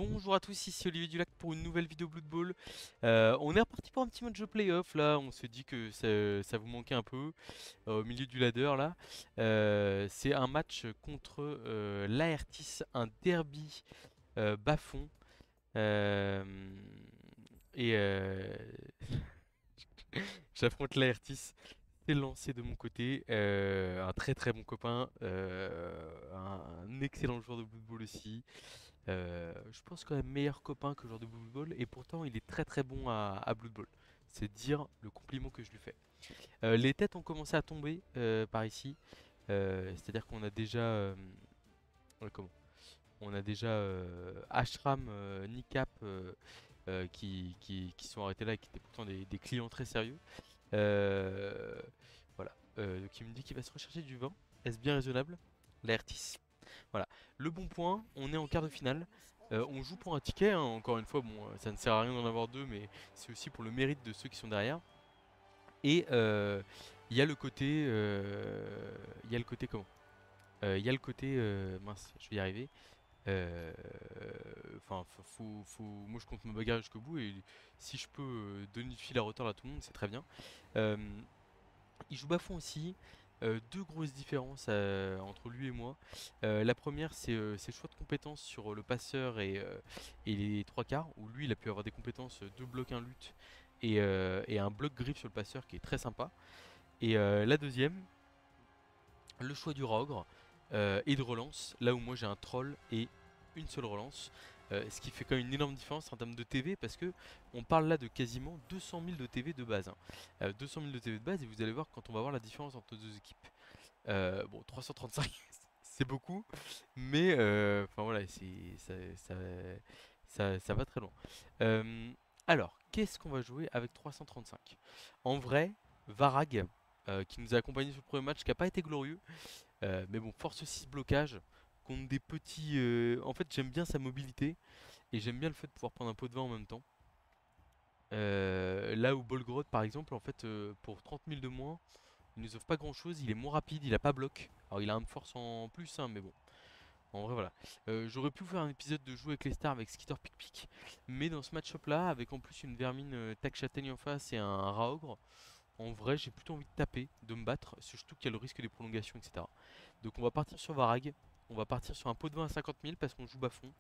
Bonjour à tous, ici Olivier Dulac pour une nouvelle vidéo Blood Bowl. On est reparti pour un petit match de playoff là, on s'est dit que ça vous manquait un peu au milieu du ladder là. C'est un match contre l'Aertis, un derby bas-fond. Euh, et j'affronte l'Aertis. C'est lancé de mon côté, un très très bon copain, un excellent joueur de football aussi. Je pense quand même meilleur copain que joueur de Blood Bowl et pourtant il est très très bon à Blood Bowl. C'est dire le compliment que je lui fais. Les têtes ont commencé à tomber par ici. C'est-à-dire qu'on a déjà comment? On a déjà Ashram, Nikap qui sont arrêtés là et qui étaient pourtant des clients très sérieux. Euh, voilà. Donc il me dit qu'il va se rechercher du vin. Est-ce bien raisonnable? Laertis. Voilà. Le bon point, on est en quart de finale. On joue pour un ticket, hein. Encore une fois, bon, ça ne sert à rien d'en avoir deux, mais c'est aussi pour le mérite de ceux qui sont derrière. Et il y a le côté, il y a le côté comment? Il y a le côté, mince, je vais y arriver. Enfin, moi je compte me bagarrer jusqu'au bout et si je peux donner du fil à retordre à tout le monde, c'est très bien. Euh, il joue bas fond aussi. Deux grosses différences entre lui et moi. La première, c'est ses choix de compétences sur le passeur et les trois quarts, où lui, il a pu avoir des compétences deux blocs, un lutte et un bloc griffe sur le passeur qui est très sympa. Et la deuxième, le choix du Rogre et de relance, là où moi j'ai un troll et une seule relance. Ce qui fait quand même une énorme différence en termes de TV parce que on parle là de quasiment 200 000 de TV de base, hein. 200 000 de TV de base et vous allez voir quand on va voir la différence entre deux équipes. Bon, 335 c'est beaucoup, mais enfin voilà, ça va très loin. Euh, alors, qu'est-ce qu'on va jouer avec 335? En vrai, Varag, qui nous a accompagnés sur le premier match, qui n'a pas été glorieux, mais bon, force 6 blocage contre des petits. En fait, j'aime bien sa mobilité et j'aime bien le fait de pouvoir prendre un pot de vin en même temps. Là où Bolgrot, par exemple, en fait, pour 30 000 de moins, il nous offre pas grand chose. Il est moins rapide, il a pas bloc. Alors, il a un de force en plus, hein, mais bon. En vrai, voilà. J'aurais pu vous faire un épisode de jouer avec les stars avec Skitter Pic Pic, mais dans ce match-up là, avec en plus une vermine tac châtaigne en face et un Raogre, en vrai, j'ai plutôt envie de taper, de me battre, surtout qu'il y a le risque des prolongations, etc. Donc on va partir sur Varag, on va partir sur un pot de vin à 50 000 parce qu'on joue bas fond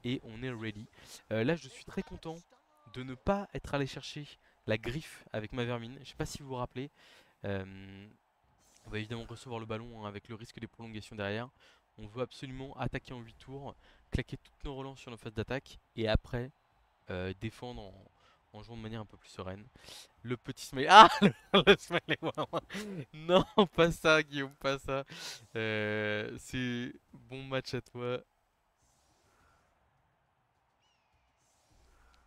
et on est ready. Là, je suis très content de ne pas être allé chercher la griffe avec ma vermine. Je sais pas si vous vous rappelez. euh, on va évidemment recevoir le ballon, hein, avec le risque des prolongations derrière. On veut absolument attaquer en 8 tours, claquer toutes nos relances sur nos phases d'attaque et après défendre en jouant de manière un peu plus sereine. Le petit smile. Ah le smiley Wawa. Non, pas ça, Guillaume, pas ça. C'est bon match à toi.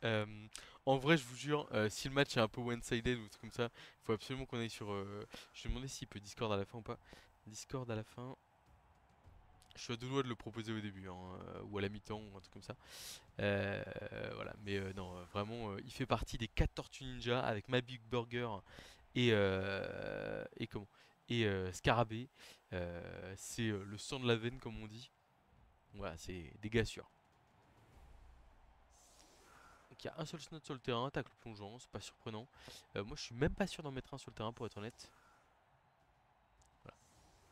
Euh, En vrai, je vous jure, si le match est un peu one-sided ou tout comme ça, il faut absolument qu'on aille sur. Je vais demander s'il peut Discord à la fin ou pas. Discord à la fin. Je suis à deux doigts de le proposer au début, hein, ou à la mi-temps ou un truc comme ça. Euh, voilà, mais non, vraiment, il fait partie des 4 Tortues Ninja avec ma Big Burger et comment et Scarabée. C'est le sang de la veine, comme on dit. Voilà, c'est des gars sûrs. Donc il y a un seul snot sur le terrain, tacle plongeant, c'est pas surprenant. Moi, je suis même pas sûr d'en mettre un sur le terrain pour être honnête. Voilà.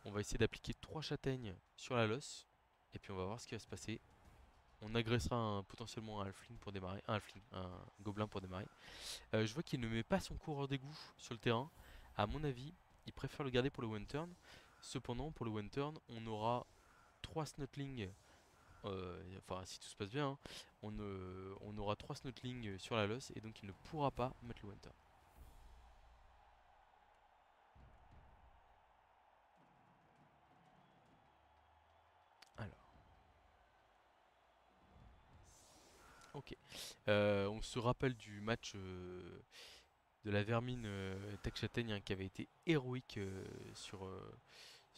On va essayer d'appliquer 3 châtaignes sur la losse et puis on va voir ce qui va se passer. On agressera potentiellement un halfling pour démarrer, un gobelin pour démarrer. Je vois qu'il ne met pas son coureur d'égout sur le terrain. À mon avis, il préfère le garder pour le one turn. Cependant, pour le one turn, on aura 3 snotlings. Enfin, si tout se passe bien, hein, on aura 3 snotlings sur la losse et donc il ne pourra pas mettre le one turn. Alors, ok. On se rappelle du match de la vermine Tech Châtaigne, hein, qui avait été héroïque sur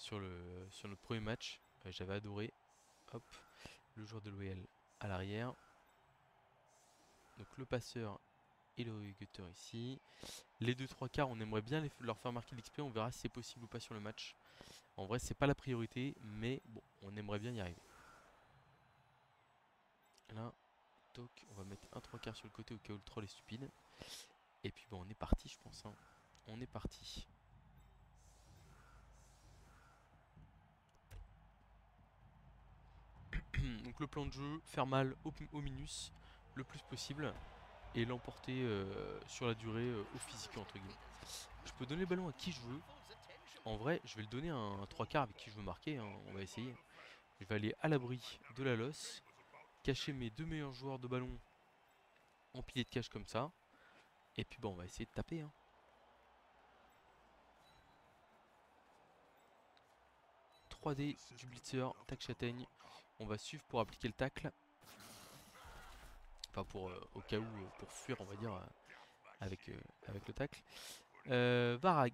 notre premier match. J'avais adoré. Hop, le joueur de l'OL à l'arrière. Donc le passeur et le gutter ici. Les deux trois quarts, on aimerait bien leur faire marquer l'XP. On verra si c'est possible ou pas sur le match. En vrai, c'est pas la priorité, mais bon, on aimerait bien y arriver. Là. Toc, on va mettre un 3/4 sur le côté au cas où le troll est stupide. Et puis bon, on est parti, je pense. Hein. On est parti. Donc le plan de jeu, faire mal au minus le plus possible et l'emporter sur la durée au physique entre guillemets. Je peux donner le ballon à qui je veux. En vrai, je vais le donner à un 3/4 avec qui je veux marquer. Hein. On va essayer. Je vais aller à l'abri de la losse, cacher mes 2 meilleurs joueurs de ballon en pilier de cache comme ça. Et puis bon, on va essayer de taper. Hein. 3D du blitzer, tac châtaigne. On va suivre pour appliquer le tacle. Enfin pour au cas où pour fuir on va dire avec le tacle. Varag.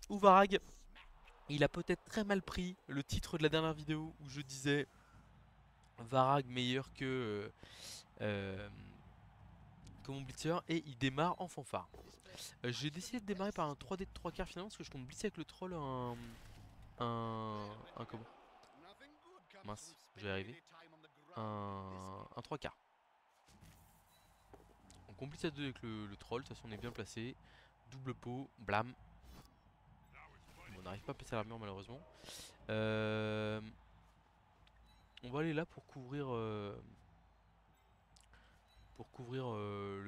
Ou Varag, il a peut-être très mal pris le titre de la dernière vidéo où je disais Varag meilleur que mon blitzer et il démarre en fanfare. J'ai décidé de démarrer par un 3D de 3/4 finalement parce que je compte blitzer avec le troll un comment? Mince, je vais y arriver. Un 3/4. On complice à 2 avec le troll, de toute façon on est bien placé. Double pot, blam. Bon, on n'arrive pas à passer l'armure malheureusement. On va aller là pour couvrir le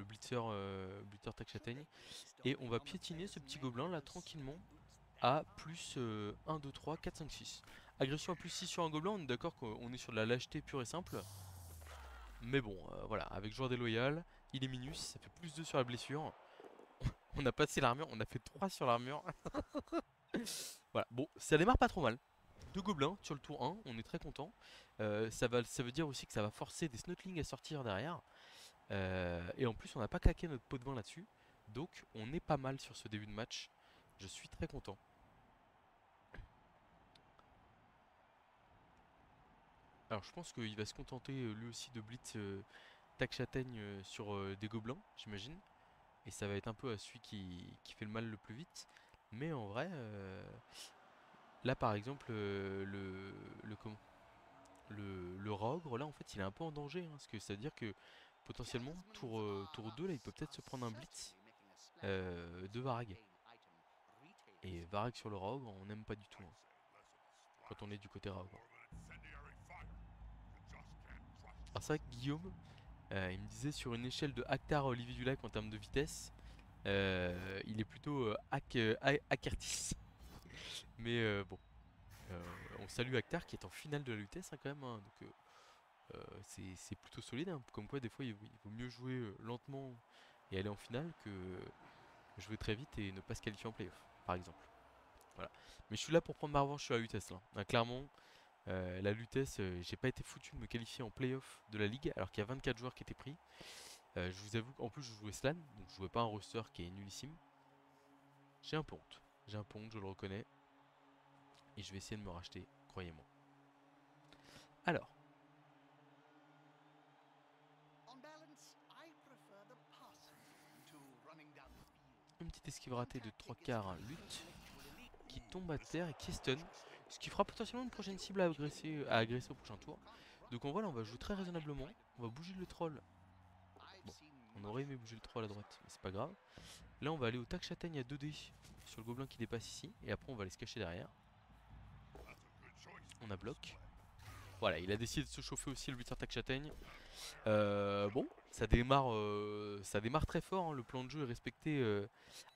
blitzer tac châtaigne. Et on va piétiner ce petit gobelin là tranquillement à plus 1, 2, 3, 4, 5, 6. Agression à plus 6 sur un gobelin, on est d'accord qu'on est sur de la lâcheté pure et simple. Mais bon, voilà, avec joueur déloyal, il est minus, ça fait plus 2 sur la blessure. On a passé l'armure, on a fait 3 sur l'armure. Voilà, bon, ça démarre pas trop mal. 2 gobelins sur le tour 1, on est très content. Ça veut dire aussi que ça va forcer des snotlings à sortir derrière. Et en plus, on n'a pas claqué notre pot de vin là-dessus. Donc, on est pas mal sur ce début de match. Je suis très content. Alors, je pense qu'il va se contenter lui aussi de blitz tac châtaigne sur des gobelins, j'imagine. Et ça va être un peu à celui qui fait le mal le plus vite. Mais en vrai, là par exemple, comment le rogre, là en fait, il est un peu en danger. Hein, parce que ça veut dire que potentiellement, tour 2, là, il peut peut-être se prendre un blitz de Varag. Et Varag sur le rogre, on n'aime pas du tout. Hein, quand on est du côté rogre. Alors c'est vrai que Guillaume, il me disait sur une échelle de Actar à Olivier Dulac en termes de vitesse, il est plutôt Akertis. Mais bon, on salue Actar qui est en finale de la vitesse hein, quand même. Hein, donc c'est plutôt solide. Hein, comme quoi des fois il vaut mieux jouer lentement et aller en finale que jouer très vite et ne pas se qualifier en playoff, par exemple. Voilà. Mais je suis là pour prendre ma revanche sur la Lutèce là. Hein, clairement, la Lutèce, j'ai pas été foutu de me qualifier en playoff de la ligue alors qu'il y a 24 joueurs qui étaient pris. Je vous avoue qu'en plus je jouais Slan, donc je jouais pas un roster qui est nullissime. J'ai un peu honte. J'ai un peu honte, je le reconnais. Et je vais essayer de me racheter, croyez-moi. Alors. Une petite esquive ratée de 3/4 lutte qui tombe à terre et qui est stun. Ce qui fera potentiellement une prochaine cible à agresser au prochain tour. Donc en vrai là on va jouer très raisonnablement. On va bouger le troll. Bon, on aurait aimé bouger le troll à droite, mais c'est pas grave. Là on va aller au tac châtaigne à 2D sur le gobelin qui dépasse ici. Et après on va aller se cacher derrière. On a bloc. Voilà, il a décidé de se chauffer aussi le buteur tac châtaigne. Bon, ça démarre très fort. Hein. Le plan de jeu est respecté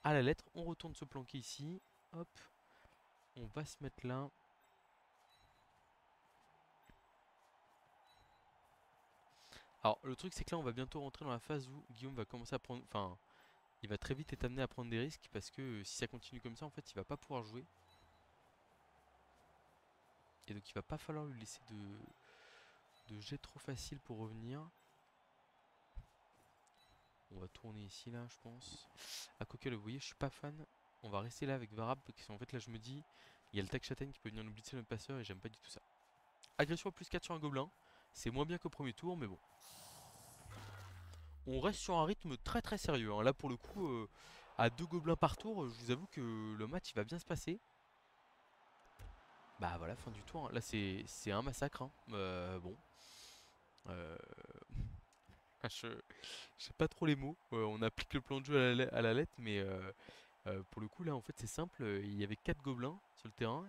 à la lettre. On retourne se planquer ici. Hop, on va se mettre là. Alors, le truc, c'est que là, on va bientôt rentrer dans la phase où Guillaume va commencer à prendre. Enfin, il va très vite être amené à prendre des risques parce que si ça continue comme ça, en fait, il va pas pouvoir jouer. Et donc, il va pas falloir lui laisser de jet trop facile pour revenir. On va tourner ici, là, je pense. Ah, quoique, vous voyez, je suis pas fan. On va rester là avec Varab parce qu'en fait, là, je me dis, il y a le tac châtaigne qui peut venir nous blitzer notre passeur et j'aime pas du tout ça. Agression à plus 4 sur un gobelin. C'est moins bien qu'au premier tour, mais bon. On reste sur un rythme très très sérieux. Hein. Là, pour le coup, à 2 gobelins par tour, je vous avoue que le match il va bien se passer. Bah voilà, fin du tour. Hein. Là, c'est un massacre. Hein. Bon. Je sais pas trop les mots. On applique le plan de jeu à la lettre, mais pour le coup, là, en fait, c'est simple. Il y avait 4 gobelins sur le terrain,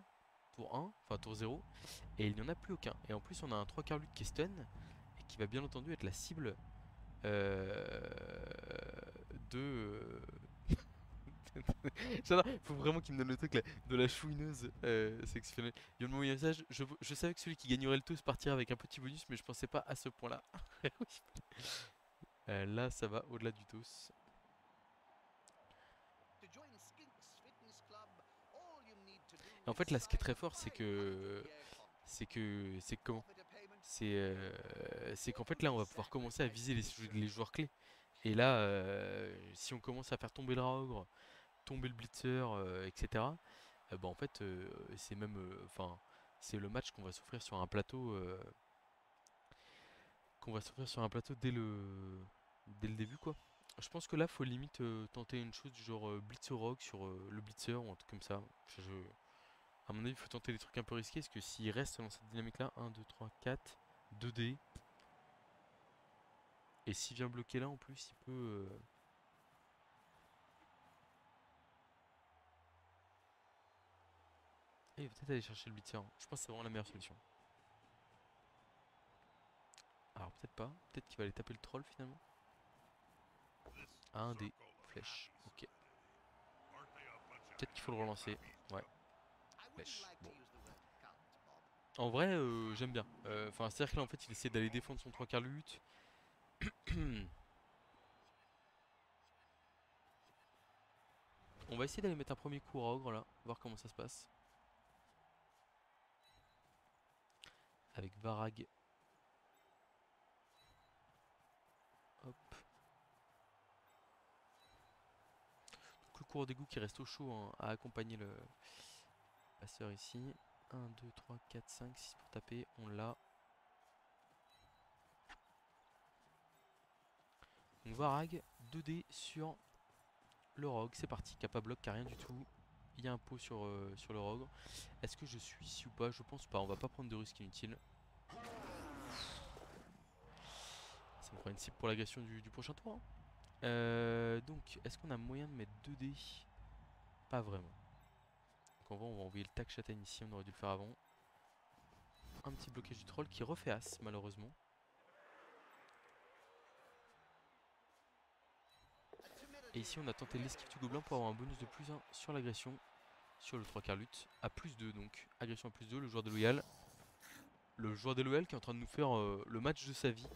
tour 1, enfin tour 0, et il n'y en a plus aucun. Et en plus, on a un 3 quarts lutte qui est stun, et qui va bien entendu être la cible euh, de. J'adore, faut vraiment qu'il me donne le truc là, de la chouineuse sectionnelle. Il vient de m'envoyer un message. Je savais que celui qui gagnerait le toss partirait avec un petit bonus, mais je pensais pas à ce point-là. Oui. Là, ça va au-delà du toss. Et en fait, là, ce qui est très fort, c'est que comment? C'est qu'en fait, là, on va pouvoir commencer à viser les joueurs clés. Et là, si on commence à faire tomber le Raogre, tomber le Blitzer, etc. Bah, en fait, c'est même, enfin, c'est le match qu'on va s'offrir sur un plateau, dès le début, quoi. Je pense que là, faut limite tenter une chose du genre Blitzer Rogue sur le Blitzer ou un truc comme ça. À mon avis, il faut tenter des trucs un peu risqués parce que s'il reste dans cette dynamique-là, 1, 2, 3, 4, 2D, et s'il vient bloquer là en plus, il peut. Il va peut-être aller chercher le Blitzer. Je pense que c'est vraiment la meilleure solution. Alors peut-être pas. Peut-être qu'il va aller taper le troll finalement. Un des flèches. Ok. Peut-être qu'il faut le relancer. Ouais. Flèche. Bon. En vrai, j'aime bien. Enfin, c'est-à-dire que là, en fait, il essaie d'aller défendre son 3 quarts lutte. On va essayer d'aller mettre un premier coup au ogre là. Voir comment ça se passe. Avec Varag. Hop. Donc, le cours d'égout qui reste au chaud hein, à accompagner le passeur ici. 1, 2, 3, 4, 5, 6 pour taper. On l'a. Donc Varag, 2D sur le rogue. C'est parti. Kappa bloc, qui a rien du tout. Il y a un pot sur le rogue. Est-ce que je suis ici ou pas? Je pense pas. On va pas prendre de risques inutiles. Ça me fera une cible pour l'agression du prochain tour. Hein. Donc, est-ce qu'on a moyen de mettre 2D? Pas vraiment. Donc en vrai, on va envoyer le tac châtaigne ici. On aurait dû le faire avant. Un petit blocage du troll qui refait as, malheureusement. Et ici, on a tenté l'esquive du gobelin pour avoir un bonus de plus 1 sur l'agression. Sur le 3 quarts lutte. À plus 2, donc. Agression à plus 2, le joueur déloyal. Le joueur déloyal qui est en train de nous faire le match de sa vie.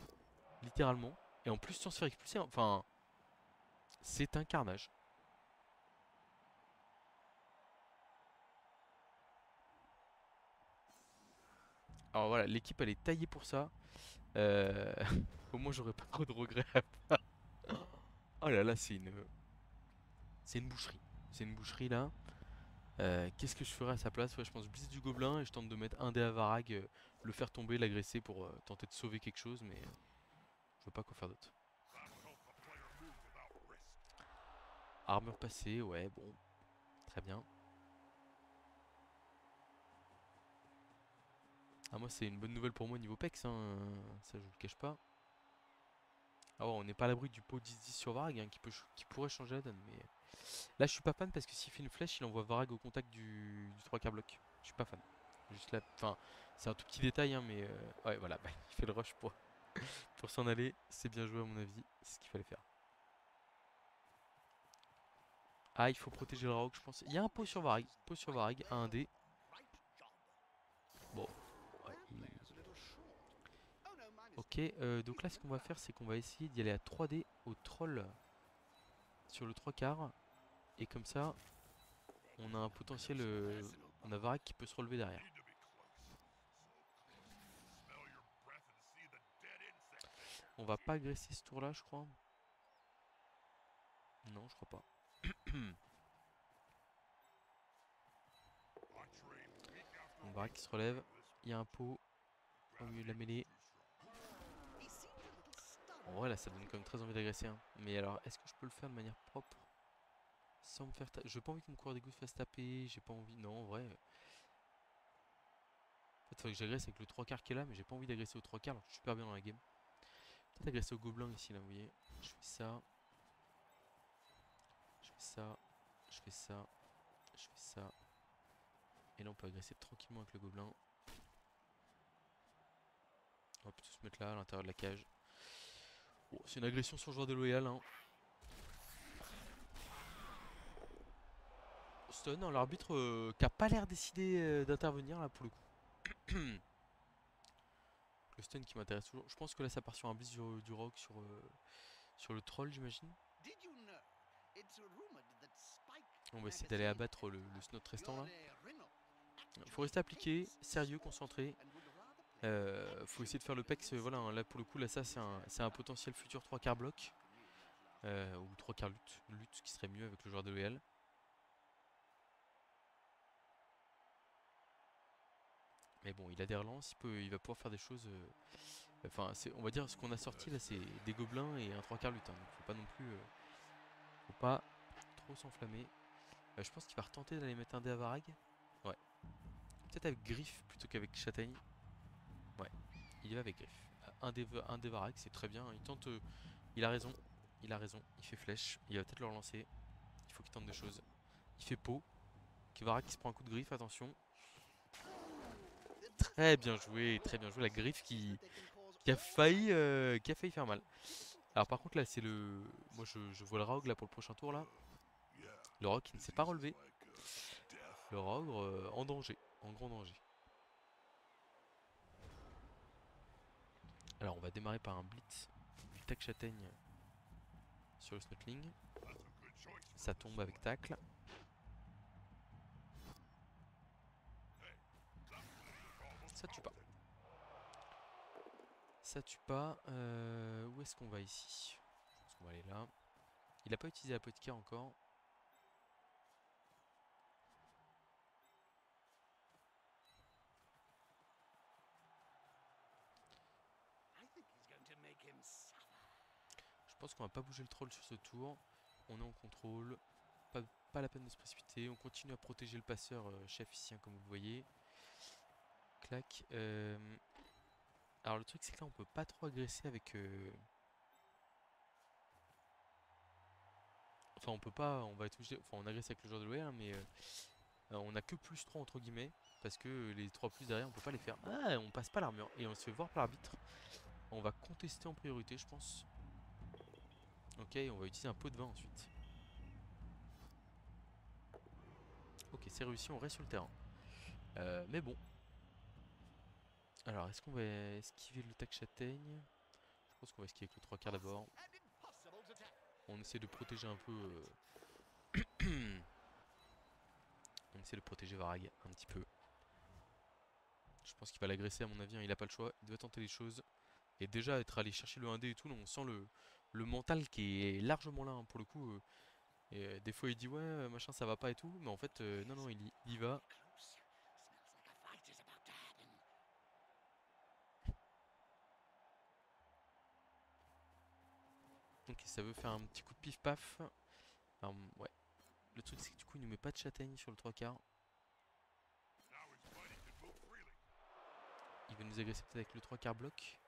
Littéralement. Et en plus, sans se faire expulser. Enfin, c'est un carnage. Alors voilà, l'équipe elle est taillée pour ça. Euh, Au moins j'aurais pas trop de regrets. Oh là là, c'est une boucherie. C'est une boucherie là. Qu'est-ce que je ferais à sa place? Ouais, je pense blitz du gobelin et je tente de mettre un dé à Varag, le faire tomber, l'agresser pour tenter de sauver quelque chose, mais je vois pas quoi faire d'autre. Armure passée, ouais, bon, très bien. Ah, moi, c'est une bonne nouvelle pour moi niveau PEX, hein, ça je vous le cache pas. Ah ouais, on n'est pas à l'abri du pot 10-10 sur Varag hein, qui pourrait changer la donne, mais là je suis pas fan parce que s'il fait une flèche, il envoie Varag au contact du 3 quarts bloc. Je suis pas fan. Juste là, enfin, c'est un tout petit détail, hein, mais ouais, voilà, bah, il fait le rush pour s'en aller. C'est bien joué à mon avis, c'est ce qu'il fallait faire. Ah, il faut protéger le rogue, je pense. Il y a un pot sur Varag, à 1D. Bon, ouais, ok, donc là ce qu'on va faire, c'est qu'on va essayer d'y aller à 3D au troll sur le 3 quarts. Et comme ça, on a un potentiel. On a Varag qui peut se relever derrière. On va pas agresser ce tour là, je crois. Non, je crois pas. On Varag qui se relève. Il y a un pot au milieu de la mêlée. En vrai, là, ça donne quand même très envie d'agresser. Hein. Mais alors, est-ce que je peux le faire de manière propre sans me faire taper? Je veux pas envie que mon coureur d'égout se fasse taper. J'ai pas envie. Non, en vrai. En fait, il faudrait que j'agresse avec le 3 quarts qui est là, mais j'ai pas envie d'agresser au 3 quarts alors que je suis super bien dans la game. peut-être agresser au gobelin ici, là, vous voyez. Je fais ça. Je fais ça. Je fais ça. Je fais ça. Et là, on peut agresser tranquillement avec le gobelin. On va plutôt se mettre là, à l'intérieur de la cage. Oh, c'est une agression sur le joueur déloyal, hein. Stun, hein, l'arbitre qui a pas l'air décidé d'intervenir là pour le coup. Le stun qui m'intéresse toujours. Je pense que là ça part sur un blitz du rogue sur le troll, j'imagine. On va essayer d'aller abattre le snot restant là. Il faut rester appliqué, sérieux, concentré. Faut essayer de faire le pex. Voilà, hein, là pour le coup, là ça c'est un potentiel futur 3 quarts bloc. Ou 3 quarts lutte. Lutte qui serait mieux avec le joueur de l'OL. Mais bon, il a des relances, il va pouvoir faire des choses. Enfin, on va dire ce qu'on a sorti là, c'est des gobelins et un 3 quarts lutin. Donc faut pas non plus. Faut pas trop s'enflammer. Je pense qu'il va retenter d'aller mettre un dé à Varag. Ouais. Peut-être avec Griffe plutôt qu'avec Châtaigne. Ouais. Il va avec Griffe. Un dé Varag, c'est très bien. Il tente. Il a raison. Il a raison. Il fait flèche. Il va peut-être le relancer. Il faut qu'il tente des choses. Il fait pot. Varag qui se prend un coup de griffe, attention. Très bien joué, très bien joué. La griffe qui a failli faire mal. Alors par contre là c'est le... Moi je vois le rogue là pour le prochain tour là. Le rogue qui ne s'est pas relevé. Le rogue en danger, en grand danger. Alors on va démarrer par un blitz du tac châtaigne sur le snotling. Ça tombe avec tacle. Ça tue pas. Ça tue pas. Où est-ce qu'on va ici? Je pense qu'on va aller là. Il n'a pas utilisé la podcast encore. Je pense qu'on va pas bouger le troll sur ce tour. On est en contrôle. Pas la peine de se précipiter. On continue à protéger le passeur chef ici, hein, comme vous voyez. Clac. Alors le truc c'est que là on peut pas trop agresser avec... Enfin on peut pas, on va être obligé... Enfin on agresse avec le joueur de l'OL, hein, mais on a que plus 3 entre guillemets. Parce que les 3 plus derrière on peut pas les faire. Ah, on passe pas l'armure. Et on se fait voir par l'arbitre. On va contester en priorité je pense. Ok, on va utiliser un pot de vin ensuite. Ok, c'est réussi, on reste sur le terrain. Mais bon. Alors, est-ce qu'on va esquiver le tac châtaigne? Je pense qu'on va esquiver avec le 3 quarts d'abord. On essaie de protéger un peu... On essaie de protéger Varag un petit peu. Je pense qu'il va l'agresser à mon avis, hein, il a pas le choix. Il doit tenter les choses. Et déjà, être allé chercher le 1D et tout, là, on sent le mental qui est largement là, hein, pour le coup. Et des fois, il dit ouais, machin, ça va pas et tout. Mais en fait, non, non, il y va. Donc ça veut faire un petit coup de pif paf. Alors, ouais. Le truc c'est que du coup il nous met pas de châtaigne sur le 3 quarts. Il va nous agresser peut-être avec le 3 quarts bloc.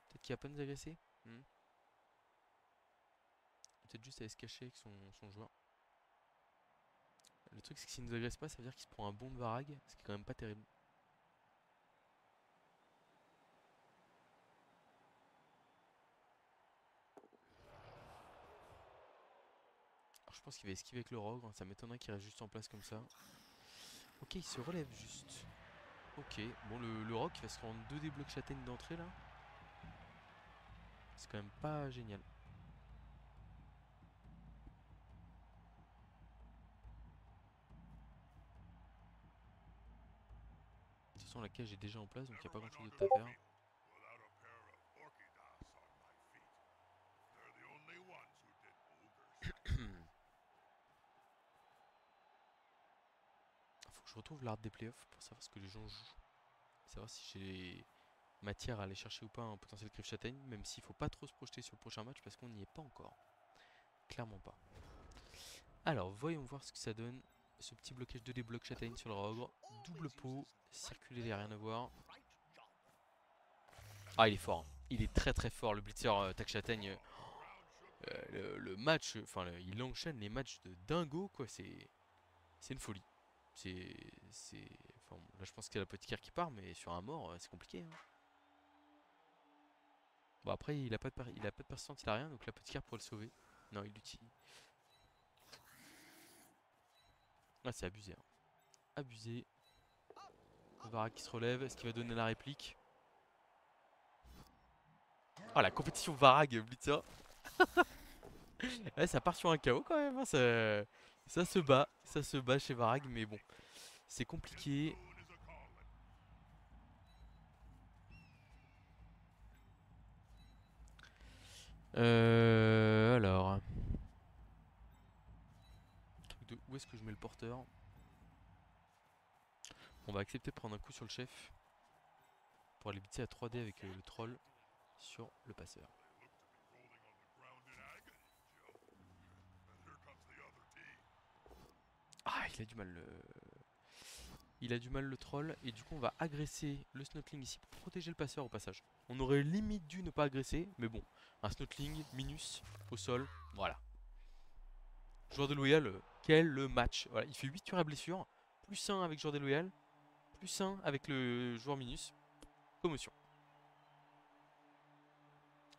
Peut-être qu'il va pas nous agresser. Peut-être juste aller se cacher avec son joueur. Le truc c'est que s'il nous agresse pas, ça veut dire qu'il se prend un bon de Varag, ce qui est quand même pas terrible. Alors je pense qu'il va esquiver avec le rogue, hein, ça m'étonnerait qu'il reste juste en place comme ça. Ok, il se relève juste. Ok, bon le rogue il va se rendre 2 des blocs châtaignes d'entrée là. C'est quand même pas génial. De toute façon la cage est déjà en place donc il n'y a pas grand chose d'autre à faire. Faut que je retrouve l'art des playoffs pour savoir ce que les gens jouent. Savoir si j'ai matière à aller chercher ou pas un potentiel griffe châtaigne, même s'il faut pas trop se projeter sur le prochain match parce qu'on n'y est pas encore. Clairement pas. Alors, voyons voir ce que ça donne. Ce petit blocage de débloc châtaigne sur le rogue. Double pot, circuler, il n'y a rien à voir. Ah, il est fort. Hein. Il est très très fort le blitzer Tak Châtaigne. Le match, enfin il enchaîne les matchs de dingo quoi, c'est une folie. C'est c'est enfin bon, là je pense qu'il y a l'apothicaire qui part mais sur un mort c'est compliqué hein. Bon après il a pas de persistance, il a rien donc l'apothicaire pourrait le sauver. Non, il l'utilise. Ah c'est abusé hein. Abusé. Varag qui se relève, est-ce qu'il va donner la réplique? Ah la compétition Varag Blitzer. Ouais, ça part sur un KO quand même hein, ça se bat chez Varag mais bon, c'est compliqué. Alors. Truc de où est-ce que je mets le porteur? On va accepter de prendre un coup sur le chef pour aller blitzer à 3D avec le troll sur le passeur. Ah, il a du mal il a du mal le troll et du coup on va agresser le snotling ici pour protéger le passeur au passage. On aurait limite dû ne pas agresser, mais bon, un snotling minus au sol, voilà. Joueur déloyal, quel le match. Voilà, il fait 8 tueurs à blessure, plus 1 avec joueur déloyal, plus 1 avec le joueur minus. Commotion.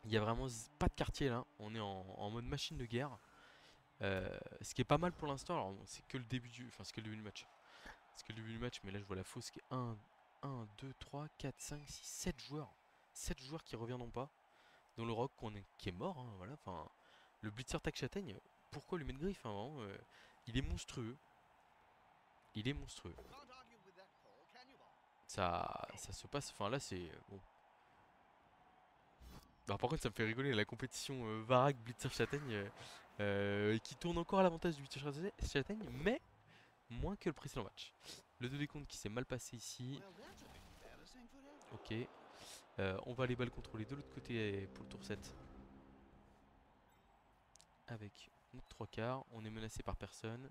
Il y a vraiment pas de quartier là, on est en mode machine de guerre. Ce qui est pas mal pour l'instant, alors bon, c'est que le début du. Enfin c'est que le début du match. C'est que le début du match, mais là je vois la fausse qui est 1, 2, 3, 4, 5, 6, 7 joueurs. 7 joueurs qui reviendront pas. Dont le rock qui est mort, hein, voilà. Enfin, le blitzer Tak Châtaigne, pourquoi lui mettre griffe hein, vraiment, il est monstrueux. Il est monstrueux. Ça se passe. Enfin là c'est. Bon. Alors, par contre ça me fait rigoler la compétition Varag Blitzer Châtaigne qui tourne encore à l'avantage du Blitzer Châtaigne, mais moins que le précédent match. Le 2 des comptes qui s'est mal passé ici. Ok. On va aller balle contrôler de l'autre côté pour le tour 7. Avec notre 3 quarts. On est menacé par personne.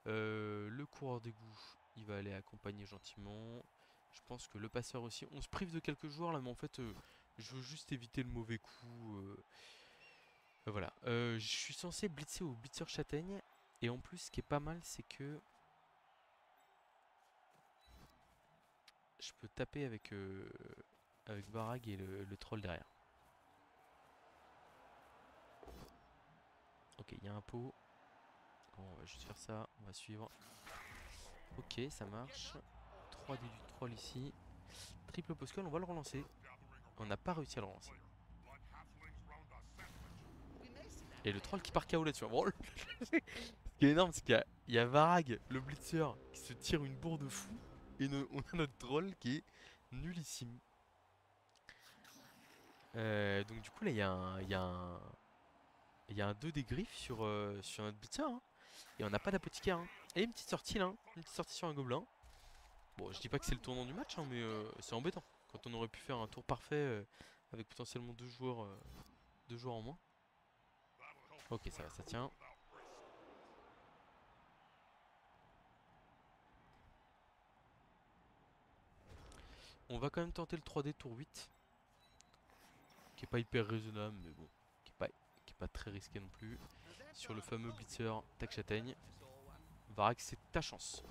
Le coureur d'égout, il va aller accompagner gentiment. Je pense que le passeur aussi. On se prive de quelques joueurs là, mais en fait, je veux juste éviter le mauvais coup. Voilà. Je suis censé blitzer au blitzer châtaigne. Et en plus, ce qui est pas mal, c'est que je peux taper avec Varag et le troll derrière. Ok, il y a un pot. Bon, on va juste faire ça. On va suivre. Ok, ça marche. 3D du troll ici. Triple postcall, on va le relancer. On n'a pas réussi à le relancer. Et le troll qui part KO là-dessus. Bon, ce qui est énorme, c'est qu'il y a Varag, le blitzer, qui se tire une bourre de fou. Et on a notre troll qui est nullissime. Donc du coup là il y a un 2 des griffes sur notre blitzer hein. Et on n'a pas d'apothicaire hein. Et une petite sortie là, une petite sortie sur un gobelin. Bon je dis pas que c'est le tournant du match hein, mais c'est embêtant. Quand on aurait pu faire un tour parfait avec potentiellement deux joueurs en moins. Ok ça va, ça tient. On va quand même tenter le 3D tour 8. Qui est pas hyper raisonnable mais bon. Qui est pas très risqué non plus. Sur le fameux blitzer Tak Châtaigne. Varag c'est ta chance.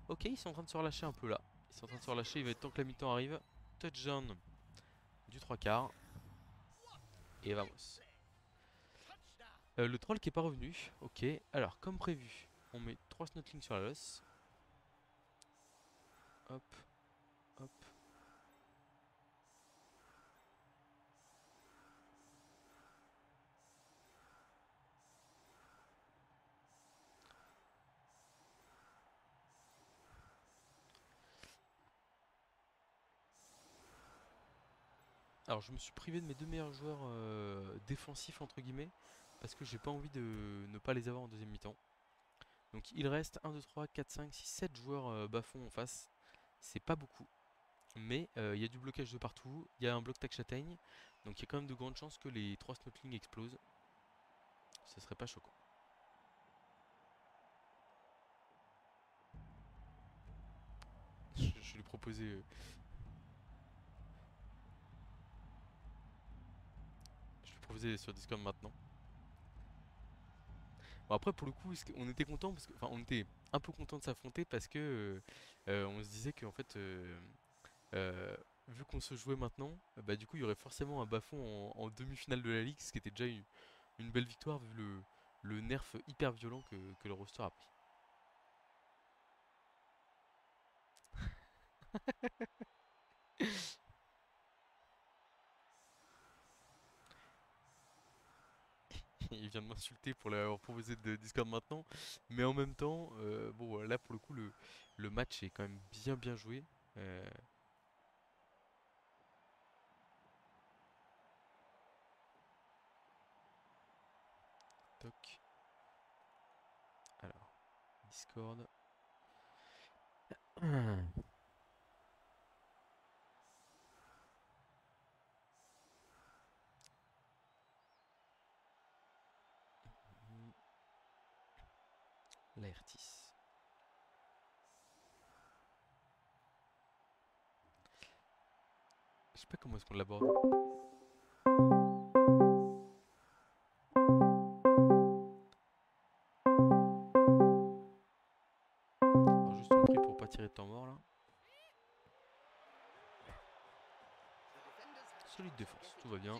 Ok, ils sont en train de se relâcher un peu là. Ils sont en train de se relâcher, il va être temps que la mi-temps arrive. Touchdown du 3 quarts. Et vamos. Le troll qui est pas revenu. Ok, alors comme prévu, on met 3 snotlings sur la losse. Hop, hop. Alors je me suis privé de mes deux meilleurs joueurs défensifs entre guillemets. Parce que j'ai pas envie de ne pas les avoir en deuxième mi-temps. Donc il reste 1, 2, 3, 4, 5, 6, 7 joueurs bas-fond en face. C'est pas beaucoup. Mais il y a du blocage de partout. Il y a un bloc tac châtaigne. Donc il y a quand même de grandes chances que les 3 snotlings explosent. Ce serait pas choquant. Je lui ai proposé proposer sur Discord maintenant. Bon, après, pour le coup, on était content parce que, enfin, on était un peu content de s'affronter parce que on se disait qu'en fait, euh, vu qu'on se jouait maintenant, bah du coup, il y aurait forcément un bas-fond en demi-finale de la ligue, ce qui était déjà une belle victoire vu le nerf hyper violent que le roster a pris. Il vient de m'insulter pour l'avoir proposé de Discord maintenant, mais en même temps, bon, là pour le coup, le match est quand même bien joué. Euh, Toc. Alors, Discord. Laertis. Je sais pas comment est-ce qu'on l'aborde. Alors juste on prie pour pas tirer de temps mort là. Solide défense, tout va bien.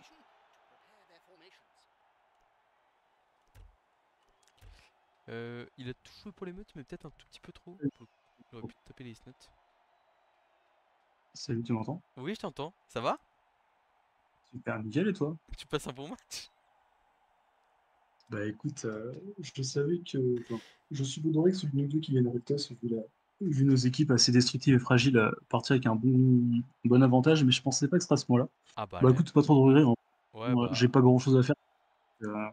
Il a tout joué pour les meutes, mais peut-être un tout petit peu trop. Il aurait pu taper les snots. Salut, tu m'entends? Oui, je t'entends. Ça va? Super, nickel, et toi? Tu passes un bon match? Bah écoute, je savais que. Enfin, je supposerais que celui de nous deux qui gagne Rectos, vu nos équipes assez destructives et fragiles, partir avec un bon avantage, mais je pensais pas que ce serait à ce moment-là. Ah bah Bah là. écoute, pas trop de regrets, hein. Ouais Moi, j'ai bah. pas grand-chose à faire. Euh,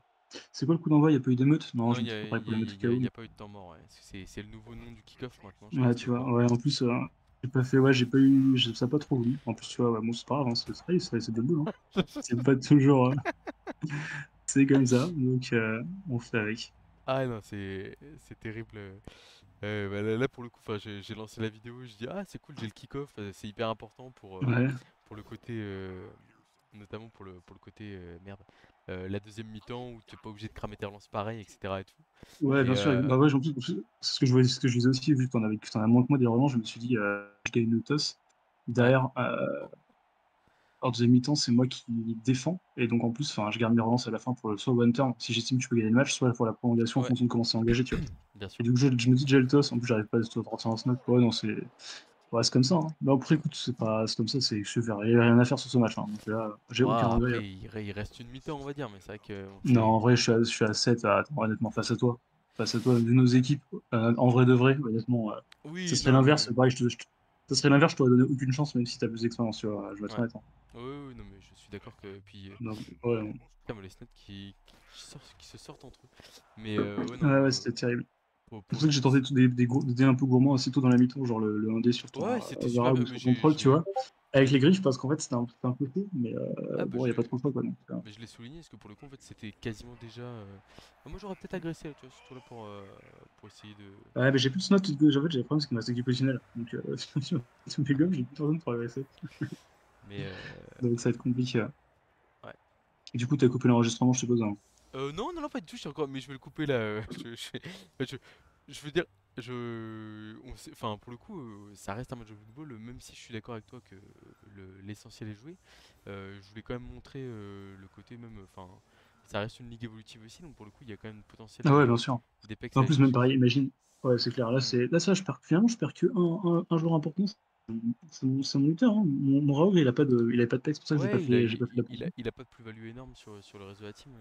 c'est quoi le coup d'envoi? Il n'y a pas eu d'émeute? Non, Non, je il me y suis a, préparé il pour y a- l'émeute au il y cas a- il où. y a pas eu de temps mort, ouais. C'est le nouveau nom du kick-off maintenant, je sais pas Ouais, si t'es tu au vois, courant. ouais, en plus, j'ai pas fait, ouais, j'ai pas eu, ça a pas trop voulu. En plus, tu vois, ouais, bon, c'est pas grave, hein, c'est de boulot, hein. C'est pas toujours, c'est comme ça, donc on fait avec. Ah non, c'est terrible. Bah là, pour le coup, enfin, j'ai lancé la vidéo, je dis ah c'est cool, j'ai le kick-off, c'est hyper important Ouais, pour le côté, notamment pour le côté merde, la deuxième mi-temps où t'es pas obligé de cramer tes relances pareil, etc. et tout. ouais, Et bien sûr. Bah ouais, en plus, c'est ce que je voyais, ce que je disais aussi, vu que t'en as moins que moi des relances, je me suis dit, je gagne le toss. ouais, Derrière, en deuxième mi-temps, c'est moi qui défends, et donc en plus, enfin, je garde mes relances à la fin pour soit one turn, si j'estime que je peux gagner le match, soit pour la prolongation en ouais, fonction de comment c'est engagé, tu vois. bien Et sûr. du coup, je me dis déjà le toss, en plus, j'arrive pas à sortir un snap, ouais, non, ouais, c'est comme ça, hein. Mais après, écoute, c'est comme ça, il y a rien à faire sur ce match, hein. Donc là, j'ai Ouais, aucun regret. après il reste une mi-temps on va dire, mais c'est vrai que on Non, fait. en vrai, je suis à 7, attends, honnêtement, face à toi. Face à toi, vu nos équipes, en vrai de vrai, honnêtement, ce Oui, serait non l'inverse. mais Pareil, ce serait l'inverse, je t'aurais donné aucune chance, même si t'as plus d'expérience, tu vois, je vais être ouais. honnête, hein. Oui, oui, non mais je suis d'accord que puis Donc, ouais, comme les snots qui se sortent entre eux. Mais ouais non, ouais, c'était terrible. C'est pour pour ça le que j'ai coup. tenté des dés un peu gourmands assez tôt dans la mi-temps, genre le 1D sur ton Ouais, c'était super Vara bien. ou Mais sur ton troll, tu vois, je avec l'ai les griffes, parce qu'en fait, c'était un peu fou, mais ah bah bon, il n'y a pas trop de choix, quoi. Donc, mais je l'ai souligné parce que pour le coup en fait c'était quasiment déjà. Moi j'aurais peut-être agressé là, tu vois, surtout là pour essayer de. ouais, mais j'ai plus de notes, en fait, j'ai le problème, c'est qu'il me reste équipe positionnelle. Donc, si on fait gomme, j'ai plus personne pour agresser. Mais Donc, ça va être compliqué, ouais. ouais. Et du coup, t'as coupé l'enregistrement, je suppose, hein. Non, pas du tout, je suis encore. Mais je vais le couper là. Enfin, je veux dire, enfin, pour le coup, ça reste un match de football, même si je suis d'accord avec toi que l'essentiel est joué. Je voulais quand même montrer le côté même. Enfin, ça reste une ligue évolutive aussi, donc pour le coup, il y a quand même le potentiel Ah ouais, bien sûr. d'Apex à En aller plus, même chercher. pareil, imagine. Ouais, c'est clair. Mm. Là, ça, finalement, je perds que un joueur important. C'est mon lutteur, hein. Mon Raoul, il avait pas de texte, c'est pour ça que Ouais, j'ai pas fait la potion. il a pas de plus-value énorme sur le réseau de la team.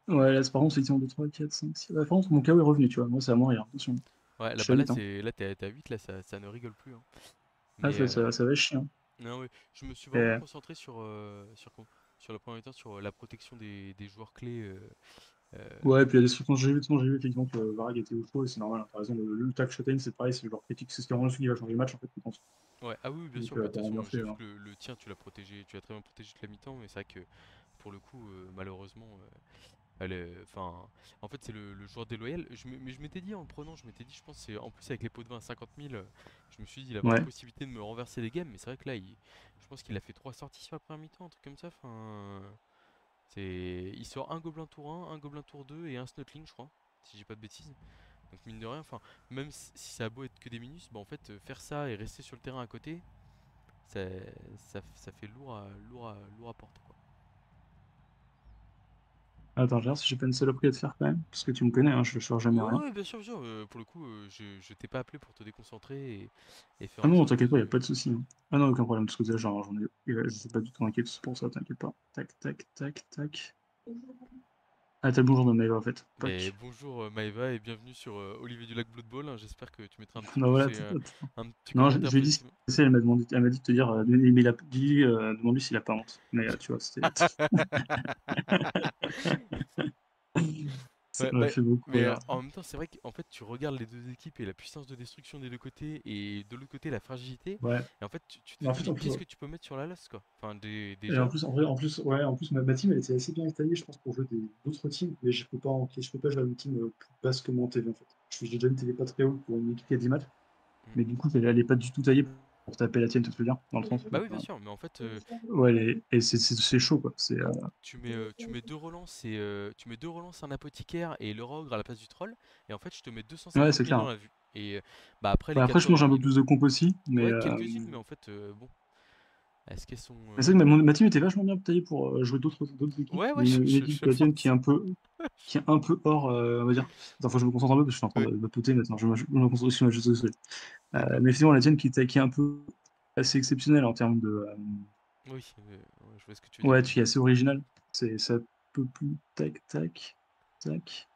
Ouais, là, par contre, c'est 2, 3, 4, 5, 6. Ouais, par contre, mon KO est revenu, tu vois. Moi, c'est à mourir. Attention. Ouais, Je là, suis à bah là, 8, hein. t'es à 8, là, ça ne rigole plus, hein. Ah, Mais ça va être chiant. non, ouais, je me suis vraiment Et, concentré sur le premier temps, sur la protection des joueurs clés. Euh, ouais, puis la destruction, j'ai vu effectivement que Varag était au chaud, et c'est normal, hein. T'as raison. Le tag Shoten, c'est pareil, c'est le joueur critique. C'est ce qui rend celui qui va changer le match, en fait, je pense. ouais, ah oui, bien Donc, sûr, bah, de t'as toute bien façon, fait, j'ai vu hein. que le tien, tu l'as très bien protégé toute la mi-temps, mais c'est vrai que pour le coup, malheureusement, enfin, en fait, c'est le joueur déloyal. Mais je m'étais dit en le prenant, je m'étais dit, je pense, c'est en plus avec les pots de vin à 50 000, je me suis dit, il a vraiment Ouais. possibilité de me renverser les games, mais c'est vrai que là, je pense qu'il a fait 3 sorties sur la première mi-temps, un truc comme ça, enfin. Il sort un gobelin tour 1, un gobelin tour 2 et un snotling, je crois, si j'ai pas de bêtises. Donc mine de rien, enfin, même si ça a beau être que des minus, bah en fait, faire ça et rester sur le terrain à côté, ça, ça fait lourd à porter, quoi. Attends, je vais voir si j'ai pas une saloperie à te faire quand même. Parce que tu me connais, hein, je sors jamais Ouais, rien. ouais, bien sûr, pour le coup, je t'ai pas appelé pour te déconcentrer et faire Ah en non, sorte t'inquiète pas, y a que... pas de souci, hein. Ah non, aucun problème de ce côté-là, genre, je suis pas du tout inquiet pour ça, t'inquiète pas. Tac, tac, tac, tac. Ah, t'as le bonjour de mail en fait. Mais Tac. bonjour Maëva et bienvenue sur Olivier du Lac Blood Bowl, hein. J'espère que tu mettras un petit Non, pouce voilà, et un petit non, je commentaire lui ai dit ce positif. qui s'est passé, elle m'a dit de te dire, mais demande-lui s'il a pas honte. Mais tu vois, c'était. Ça Ouais, m'a fait beaucoup mais rire. en même temps, c'est vrai qu'en fait, tu regardes les deux équipes et la puissance de destruction des deux côtés, et de l'autre côté, la fragilité. Ouais. Et en fait, tu te Mais dis, mais en plus, qu'est-ce ouais. que tu peux mettre sur la LOS, quoi? Enfin, Et en déjà. plus, en vrai, ouais, en plus, ma team, elle était assez bien étayée, je pense, pour jouer d'autres teams, mais je peux pas jouer à une team plus basse que moi en TV, en fait. J'ai déjà une télé pas très haute pour une équipe qui a 10 matchs, Mm. mais du coup, elle est pas du tout taillée pour taper la tienne, tu te souviens, dans le sens. Bah oui, bien sûr, mais en fait, Ouais, et c'est chaud, quoi. tu mets deux relances tu mets deux relances, un apothicaire et le rogre à la place du troll, et en fait, je te mets Ouais, 250 c'est 000 clair. dans la vue. Et bah après, les Ouais, après, je mange 80 un peu 000, plus de comp aussi, ouais, quelques-unes, mais en fait, bon, est-ce qu'elles sont. mais c'est vrai que ma team était vachement bien taillée pour jouer d'autres équipes. Ouais, ouais, Mais une je équipe que la tienne pense. qui est un peu hors, on va dire. Attends, faut que je me concentre un peu parce que je suis en train Ouais, de papoter maintenant. Je me concentre sur ma juste désolé. d'accord. Mais effectivement, la tienne qui est un peu assez exceptionnelle en termes de. Oui, ouais, je vois ce que tu veux dire. Ouais, qui est assez original. Ça peut plus. Tac, tac, tac,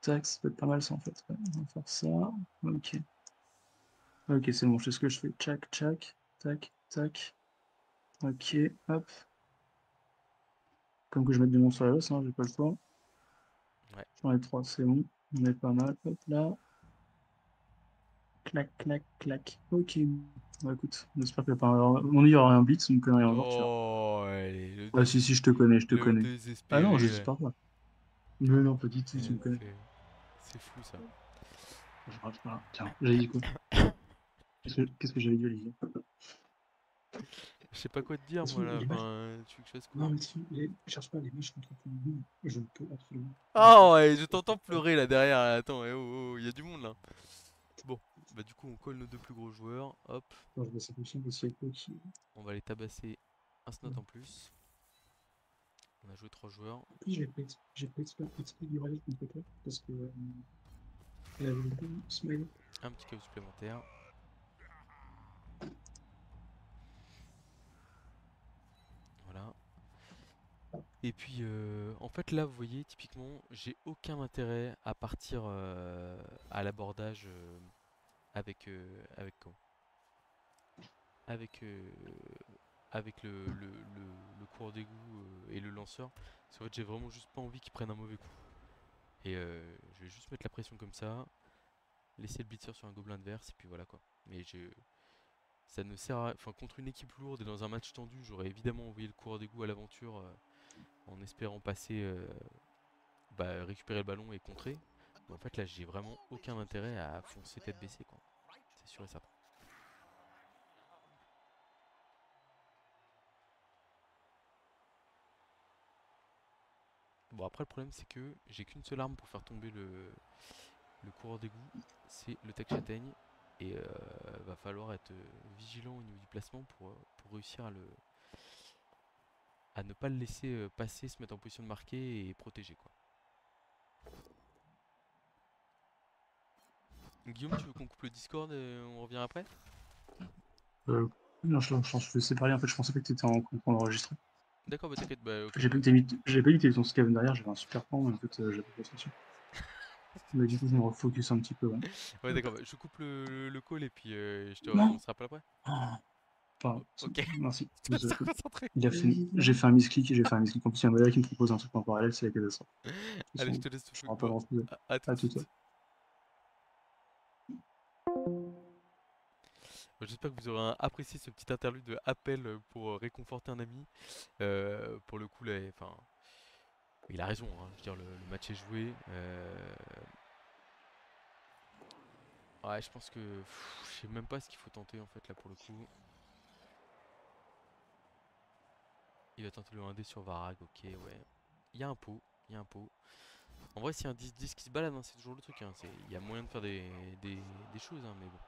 tac. Ça peut être pas mal ça en fait. Ouais, on va faire ça. Ok. Ok, c'est bon, je sais ce que je fais. Tchac, tchac, tac, tac. Ok, hop. Comme que je mette du monstre sur la l'os, hein, j'ai pas le choix. Ouais. J'en ai trois, c'est bon. On est pas mal. Hop là. Clac, clac, clac. Ok. Bah, écoute, j'espère qu'il n'y a pas mon il y aura un blitz, on me connaît encore, tu vois. Oh, allez, Ah si, si, je te connais, je te le connais. Ah non, désespéré, là. j'espère pas. Mais non, pas du tout, tu Ouais, me connais. c'est fou, ça. Je rate pas. Tiens, j'avais dit quoi? Qu'est-ce que j'avais dit, Olivier? Je sais pas quoi te dire, De toute moi, façon, là. les matchs. Enfin, tu veux que je fasse quoi? Non, mais cherche pas les matchs contre tout le monde. Je ne peux absolument pas Oh, faire ouais, je ça. t'entends pleurer, là, derrière. Attends, il y a du monde, là. Bon, bah du coup, on colle nos deux plus gros joueurs. Hop, Attends, je vois ça comme aussi avec toi qui. on va les tabasser un snot en plus. On a joué trois joueurs. En plus, j'ai pas exprès du Riot contre toi parce que elle avait le bon smile. Un petit chaos supplémentaire. Voilà. Et puis, en fait, là, vous voyez, typiquement, j'ai aucun intérêt à partir à l'abordage avec quoi? Avec, avec le coureur d'égout et le lanceur. Parce qu'en fait, j'ai vraiment juste pas envie qu'ils prennent un mauvais coup. Et je vais juste mettre la pression comme ça, laisser le blitzer sur un gobelin de verse, et puis voilà quoi. Mais ça ne sert à... Enfin, contre une équipe lourde et dans un match tendu, j'aurais évidemment envoyé le coureur d'égout à l'aventure en espérant passer, récupérer le ballon et contrer. Mais en fait, là, j'ai vraiment aucun intérêt à foncer tête baissée, quoi. C'est sûr et certain. Bon, après, le problème, c'est que j'ai qu'une seule arme pour faire tomber le coureur d'égout, c'est le tech châtaigne. Et va falloir être vigilant au niveau du placement pour réussir à ne pas le laisser passer, se mettre en position de marquer et protéger, quoi. Guillaume, tu veux qu'on coupe le Discord et on revient après? Non, je te séparer. En fait, je pensais pas que tu étais en train d'enregistrer. D'accord, bah t'inquiète, bah ok. J'ai pas vu que t'avais ton scaven derrière, j'avais un super plan, mais en fait, j'avais pas attention. Mais du coup, je me refocus un petit peu. Ouais. Ouais, Hop. d'accord, bah, je coupe le call et puis on Non! se rappelle après. Ah, pardon, Ok, merci. je te laisse te Désolé. concentrer. J'ai fait un misclick en plus, il y a un modèle qui me propose un truc en parallèle, c'est la catastrophe. De toute Allez, je façon, te laisse. je ne pas Bon, grand chose. à tout À de tout. suite. Bon, j'espère que vous aurez apprécié ce petit interlude de appel pour réconforter un ami. Pour le coup, là, enfin, il a raison, hein. Je veux dire, le match est joué. Ouais, je pense que je sais même pas ce qu'il faut tenter en fait là pour le coup. Il va tenter le 1D sur Varag, ok, ouais. Il y a un pot, il y a un pot. En vrai, si un 10-10 qui se balade, hein, c'est toujours le truc. Hein. Il y a moyen de faire des choses, hein, mais bon.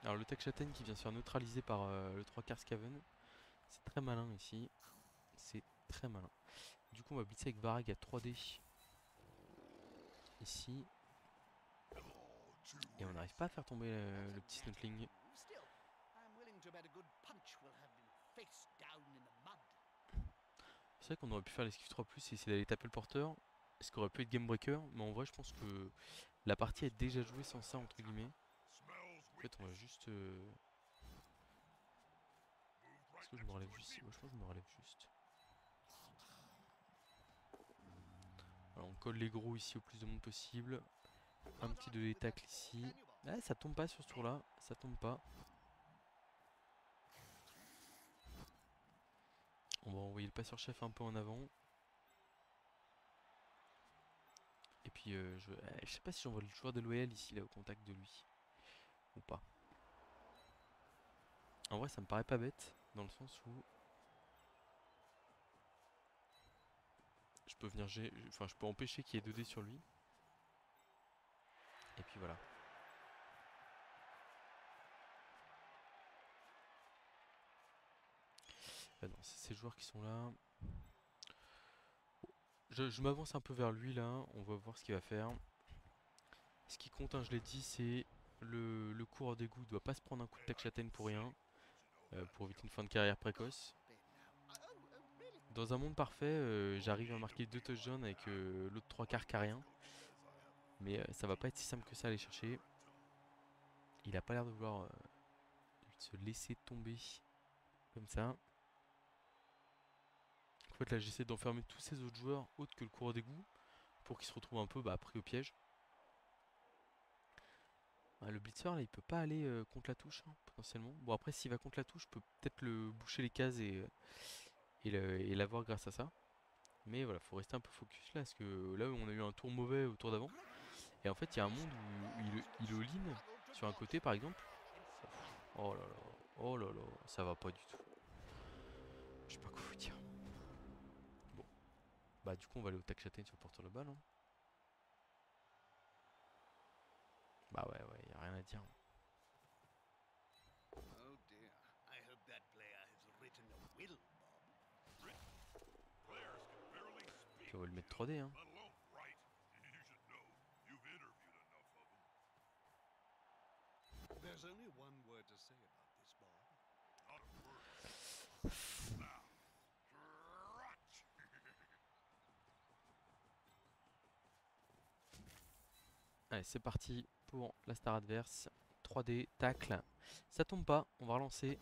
Alors le Tech Châtaigne qui vient se faire neutraliser par le 3 quarts Skaven. C'est très malin ici. C'est très malin. Du coup, on va blitzer avec Varag à 3D. Ici. Et on n'arrive pas à faire tomber le petit Snuffling. C'est vrai qu'on aurait pu faire l'esquive 3+, et essayer d'aller taper le porteur. Ce qui aurait pu être game breaker. Mais en vrai, je pense que la partie est déjà jouée sans ça, entre guillemets. En fait, on va juste... Est-ce que je me relève juste? Ouais, je pense que je me relève juste. Alors, on colle les gros ici au plus de monde possible. Un petit de tacle ici. Ah, ça tombe pas sur ce tour là, ça tombe pas. On va envoyer le passeur chef un peu en avant. Et puis je sais pas si j'envoie le joueur de l'OL ici là au contact de lui. Ou pas. En vrai ça me paraît pas bête. Dans le sens où je peux venir enfin je peux empêcher qu'il y ait 2D sur lui. Et puis voilà. Ah non, c'est ces joueurs qui sont là. Je m'avance un peu vers lui là, on va voir ce qu'il va faire. Ce qui compte, hein, je l'ai dit, c'est le coureur d'égout. Il doit pas se prendre un coup de tac châtaigne pour rien. Pour éviter une fin de carrière précoce. Dans un monde parfait, j'arrive à marquer 2 touchdowns avec l'autre 3 quarts carien. Mais ça va pas être si simple que ça à aller chercher. Il a pas l'air de vouloir se laisser tomber comme ça. En fait là j'essaie d'enfermer tous ces autres joueurs autres que le coureur d'égout pour qu'ils se retrouvent un peu pris au piège. Le blitzer là il peut pas aller contre la touche hein, potentiellement. Bon après s'il va contre la touche je peux peut-être le boucher les cases et l'avoir grâce à ça. Mais voilà, faut rester un peu focus là parce que là on a eu un tour mauvais au tour d'avant. Et en fait il y a un monde où il all-in sur un côté par exemple. Oh là là, oh là là, ça va pas du tout. Je sais pas quoi vous dire. Bon, bah du coup on va aller au tac châtaigne sur le porteur de balle. Hein. Bah ouais, y a rien à dire. Puis on va le mettre 3D hein. Allez c'est parti pour la star adverse. 3D, tacle. Ça tombe pas, on va relancer.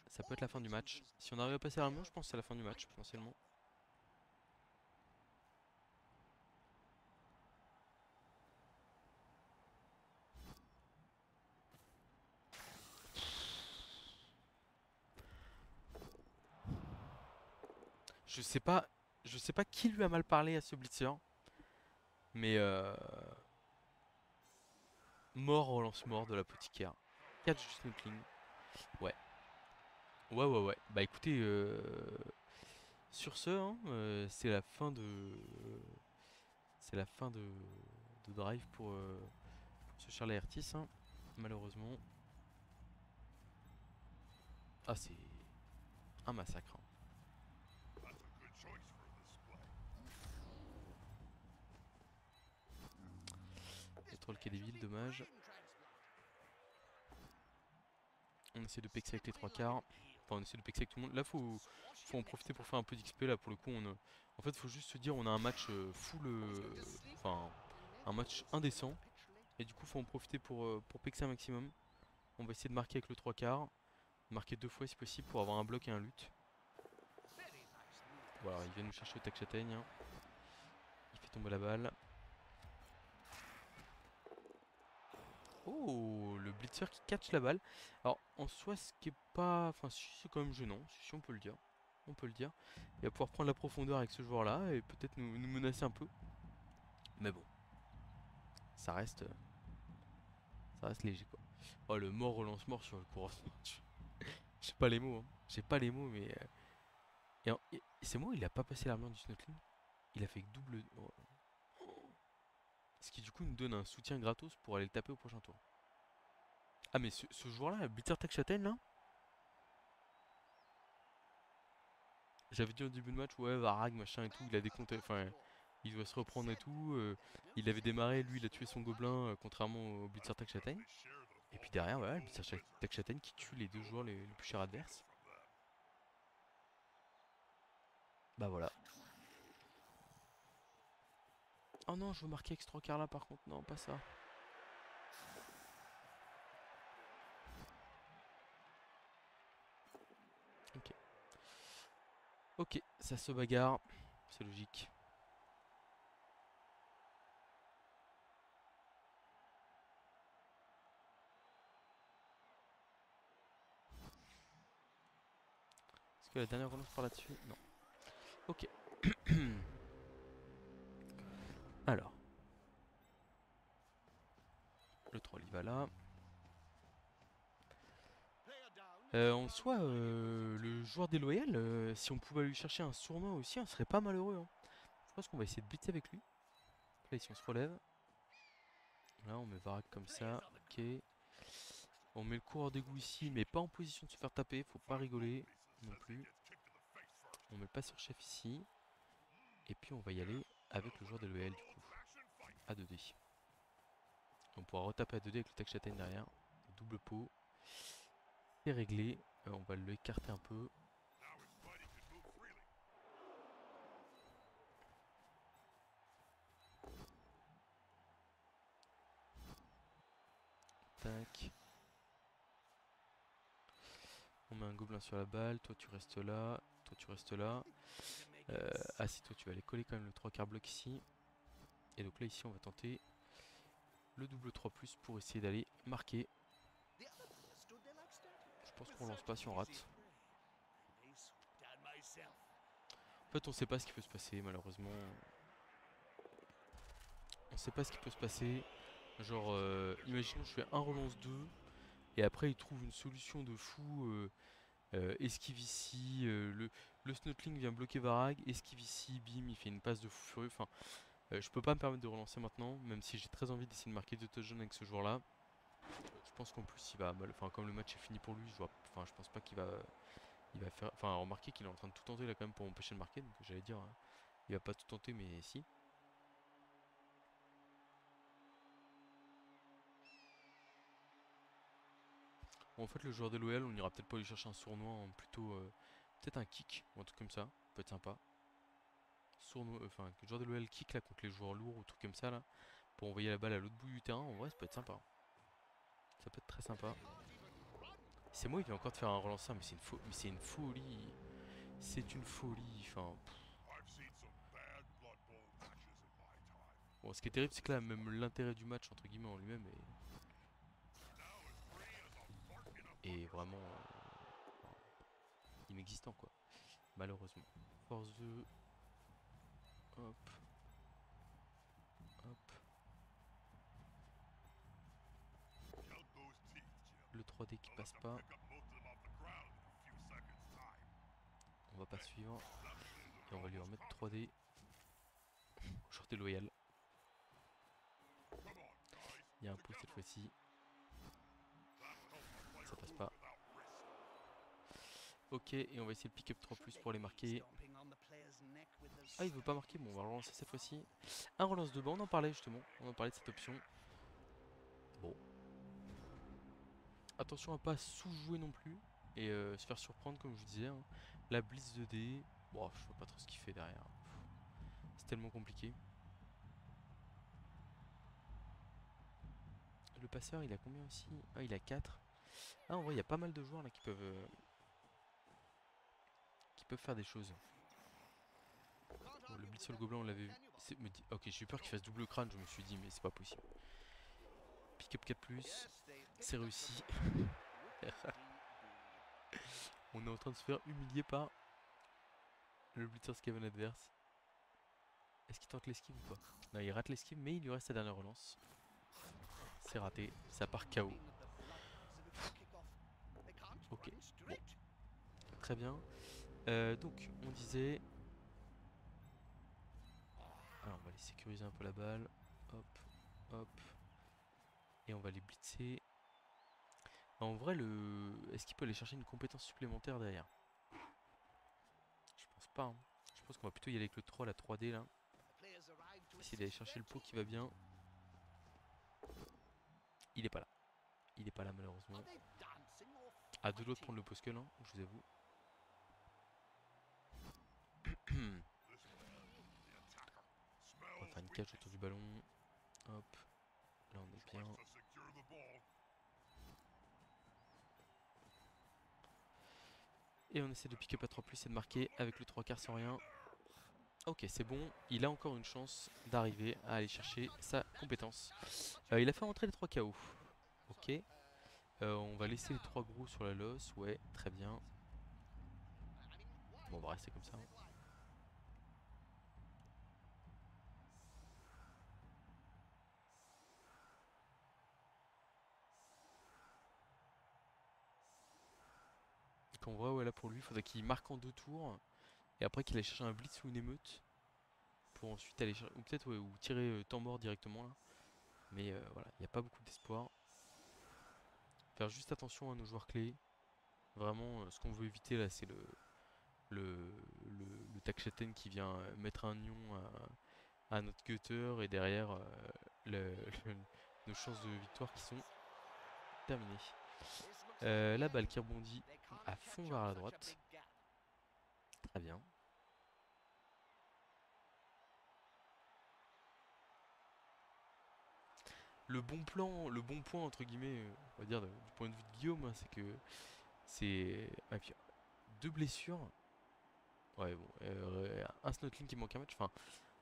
Ça peut être la fin du match. Si on arrive à passer à je pense que c'est la fin du match potentiellement. Je sais pas, je sais pas qui lui a mal parlé à ce blitzer. Mais mort relance mort de l'apothicaire. Catch du snuckling. Ouais. Ouais. Bah écoutez, sur ce, hein, c'est la fin de drive pour ce Charles Hertis, hein, malheureusement. Ah c'est un massacre. Hein. Le troll qui est débile, dommage. On essaie de pexer avec les 3 quarts. Enfin on essaie de pexer avec tout le monde. Là faut en profiter pour faire un peu d'XP là pour le coup en fait faut juste se dire on a un match full enfin un match indécent. Et du coup faut en profiter pour pexer un maximum. On va essayer de marquer avec le 3 quarts. Marquer 2 fois si possible pour avoir un bloc et un loot. Voilà, il vient nous chercher au tac châtaigne. Hein. Il fait tomber la balle. Oh, le blitzer qui catch la balle. Alors en soi ce qui est pas... Enfin si c'est quand même gênant, si on peut le dire. On peut le dire. Il va pouvoir prendre la profondeur avec ce joueur là et peut-être nous menacer un peu. Mais bon, ça reste, ça reste léger quoi. Oh le mort relance mort sur le courant. J'ai pas les mots, hein. J'ai pas les mots, mais c'est moi, il a pas passé l'armure du Snotling. Il a fait que double. Oh. Ce qui du coup nous donne un soutien gratos pour aller le taper au prochain tour. Ah mais ce joueur-là, Blitzer Châtaigne là, j'avais dit au début de match, ouais, Varag, machin et tout, il a des comptes, enfin, il doit se reprendre et tout. Il avait démarré, lui, il a tué son gobelin, contrairement au Blitzer Châtaigne. Et puis derrière, voilà, le Blitzer Châtaigne qui tue les deux joueurs les plus chers adverses. Bah voilà. Oh non, je veux marquer avec ce 3 quarts là par contre, non, pas ça. Ok. Ok, ça se bagarre, c'est logique. Est-ce que la dernière relance par là-dessus? Non. Ok. Alors, le troll il va là. En soi, le joueur déloyal, si on pouvait lui chercher un surnom aussi, on serait pas malheureux, hein. Je pense qu'on va essayer de blitzer avec lui. Là, ici on se relève. Là, on met Varag comme ça. Ok. On met le coureur d'égout ici, mais pas en position de se faire taper. Faut pas rigoler non plus. On met le passeur chef ici. Et puis on va y aller avec le joueur déloyal du coup. À 2D. On pourra retaper à 2D avec le tech châtaigne derrière. Double pot. C'est réglé. On va l'écarter un peu. Tac. On met un gobelin sur la balle. Toi tu restes là. Toi tu restes là. Ah si, toi tu vas aller coller quand même le 3 quarts bloc ici. Et donc là ici on va tenter le double 3 plus pour essayer d'aller marquer. Je pense qu'on lance pas si on rate. En fait on sait pas ce qui peut se passer malheureusement. On sait pas ce qui peut se passer. Genre imaginons je fais un relance 2 et après il trouve une solution de fou. Esquive ici, le Snotling vient bloquer Varag, esquive ici, bim, il fait une passe de fou furieux. Enfin, je peux pas me permettre de relancer maintenant, même si j'ai très envie d'essayer de marquer 2 touchdowns avec ce joueur-là. Je pense qu'en plus il va mal, enfin comme le match est fini pour lui, je pense pas qu'il va, il va faire, enfin remarquer qu'il est en train de tout tenter là quand même pour m'empêcher de marquer, donc j'allais dire, hein, il va pas tout tenter mais si. Bon, en fait le joueur des LOL, on ira peut-être pas lui chercher un sournois, hein, plutôt peut-être un kick ou un truc comme ça, peut être sympa. Sournois, enfin le joueur des LOL kick là contre les joueurs lourds ou trucs comme ça là. Pour envoyer la balle à l'autre bout du terrain, en vrai ça peut être sympa. Ça peut être très sympa. C'est moi, il vient encore de faire un relanceur, mais c'est une folie. C'est une folie, enfin... Bon, ce qui est terrible, c'est que là, même l'intérêt du match, entre guillemets, en lui-même est vraiment inexistant, quoi. Malheureusement. Force 2. Hop. Hop. Le 3D qui passe pas. On va pas suivre. Et on va lui remettre 3D. Short loyal. Il y a un pouce cette fois-ci. Ça passe pas. Ok, et on va essayer de pick up 3 plus pour les marquer. Ah, il veut pas marquer, bon, on va relancer cette fois-ci. Un relance de banc, on en parlait justement. On en parlait de cette option. Bon. Attention à pas sous-jouer non plus. Et se faire surprendre, comme je vous disais, hein. La blitz 2D. Bon, je vois pas trop ce qu'il fait derrière. C'est tellement compliqué. Le passeur, il a combien aussi? Ah, il a 4. Ah, en vrai, il y a pas mal de joueurs là qui peuvent faire des choses. Bon, le blitz sur le gobelin, on l'avait vu. Ok, j'ai eu peur qu'il fasse double crâne, je me suis dit, mais c'est pas possible. Pick up 4 plus. C'est réussi. On est en train de se faire humilier par le blitzer Skaven adverse. Est-ce qu'il tente l'esquive ou pas? Non, il rate l'esquive, mais il lui reste sa dernière relance. C'est raté, ça part KO. Ok, bon, très bien. Donc, on disait... Alors, on va les sécuriser un peu la balle. Hop, hop. Et on va les blitzer. En vrai, est-ce qu'il peut aller chercher une compétence supplémentaire derrière? Je pense pas, hein. Je pense qu'on va plutôt y aller avec le troll à 3D là. Essayer d'aller chercher le pot qui va bien. Il est pas là. Il est pas là malheureusement. À deux doigts de prendre le poskel, hein, je vous avoue. On va faire une cage autour du ballon. Hop. Là on est bien. Et on essaie de pick up à 3 plus et de marquer avec le 3 quarts sans rien. Ok, c'est bon. Il a encore une chance d'arriver à aller chercher sa compétence. Il a fait rentrer les 3 KO. Ok. On va laisser les 3 gros sur la losse. Ouais, très bien. Bon, on va rester comme ça, hein. Qu'on voit, ouais, là pour lui, il faudrait qu'il marque en 2 tours. Et après qu'il aille chercher un blitz ou une émeute. Pour ensuite aller chercher. Ou peut-être, ouais, ou tirer temps mort directement là. Mais voilà, il n'y a pas beaucoup d'espoir. Faire juste attention à nos joueurs clés. Vraiment, ce qu'on veut éviter là, c'est le Takchaten qui vient mettre un nion à notre gutter et derrière le- le- nos chances de victoire qui sont terminées. La balle qui rebondit à fond vers la droite. Très bien. Le bon plan, le bon point entre guillemets, on va dire du point de vue de Guillaume, hein, c'est que c'est ah, puis, deux blessures. Ouais bon, un Snotling qui manque un match. Enfin,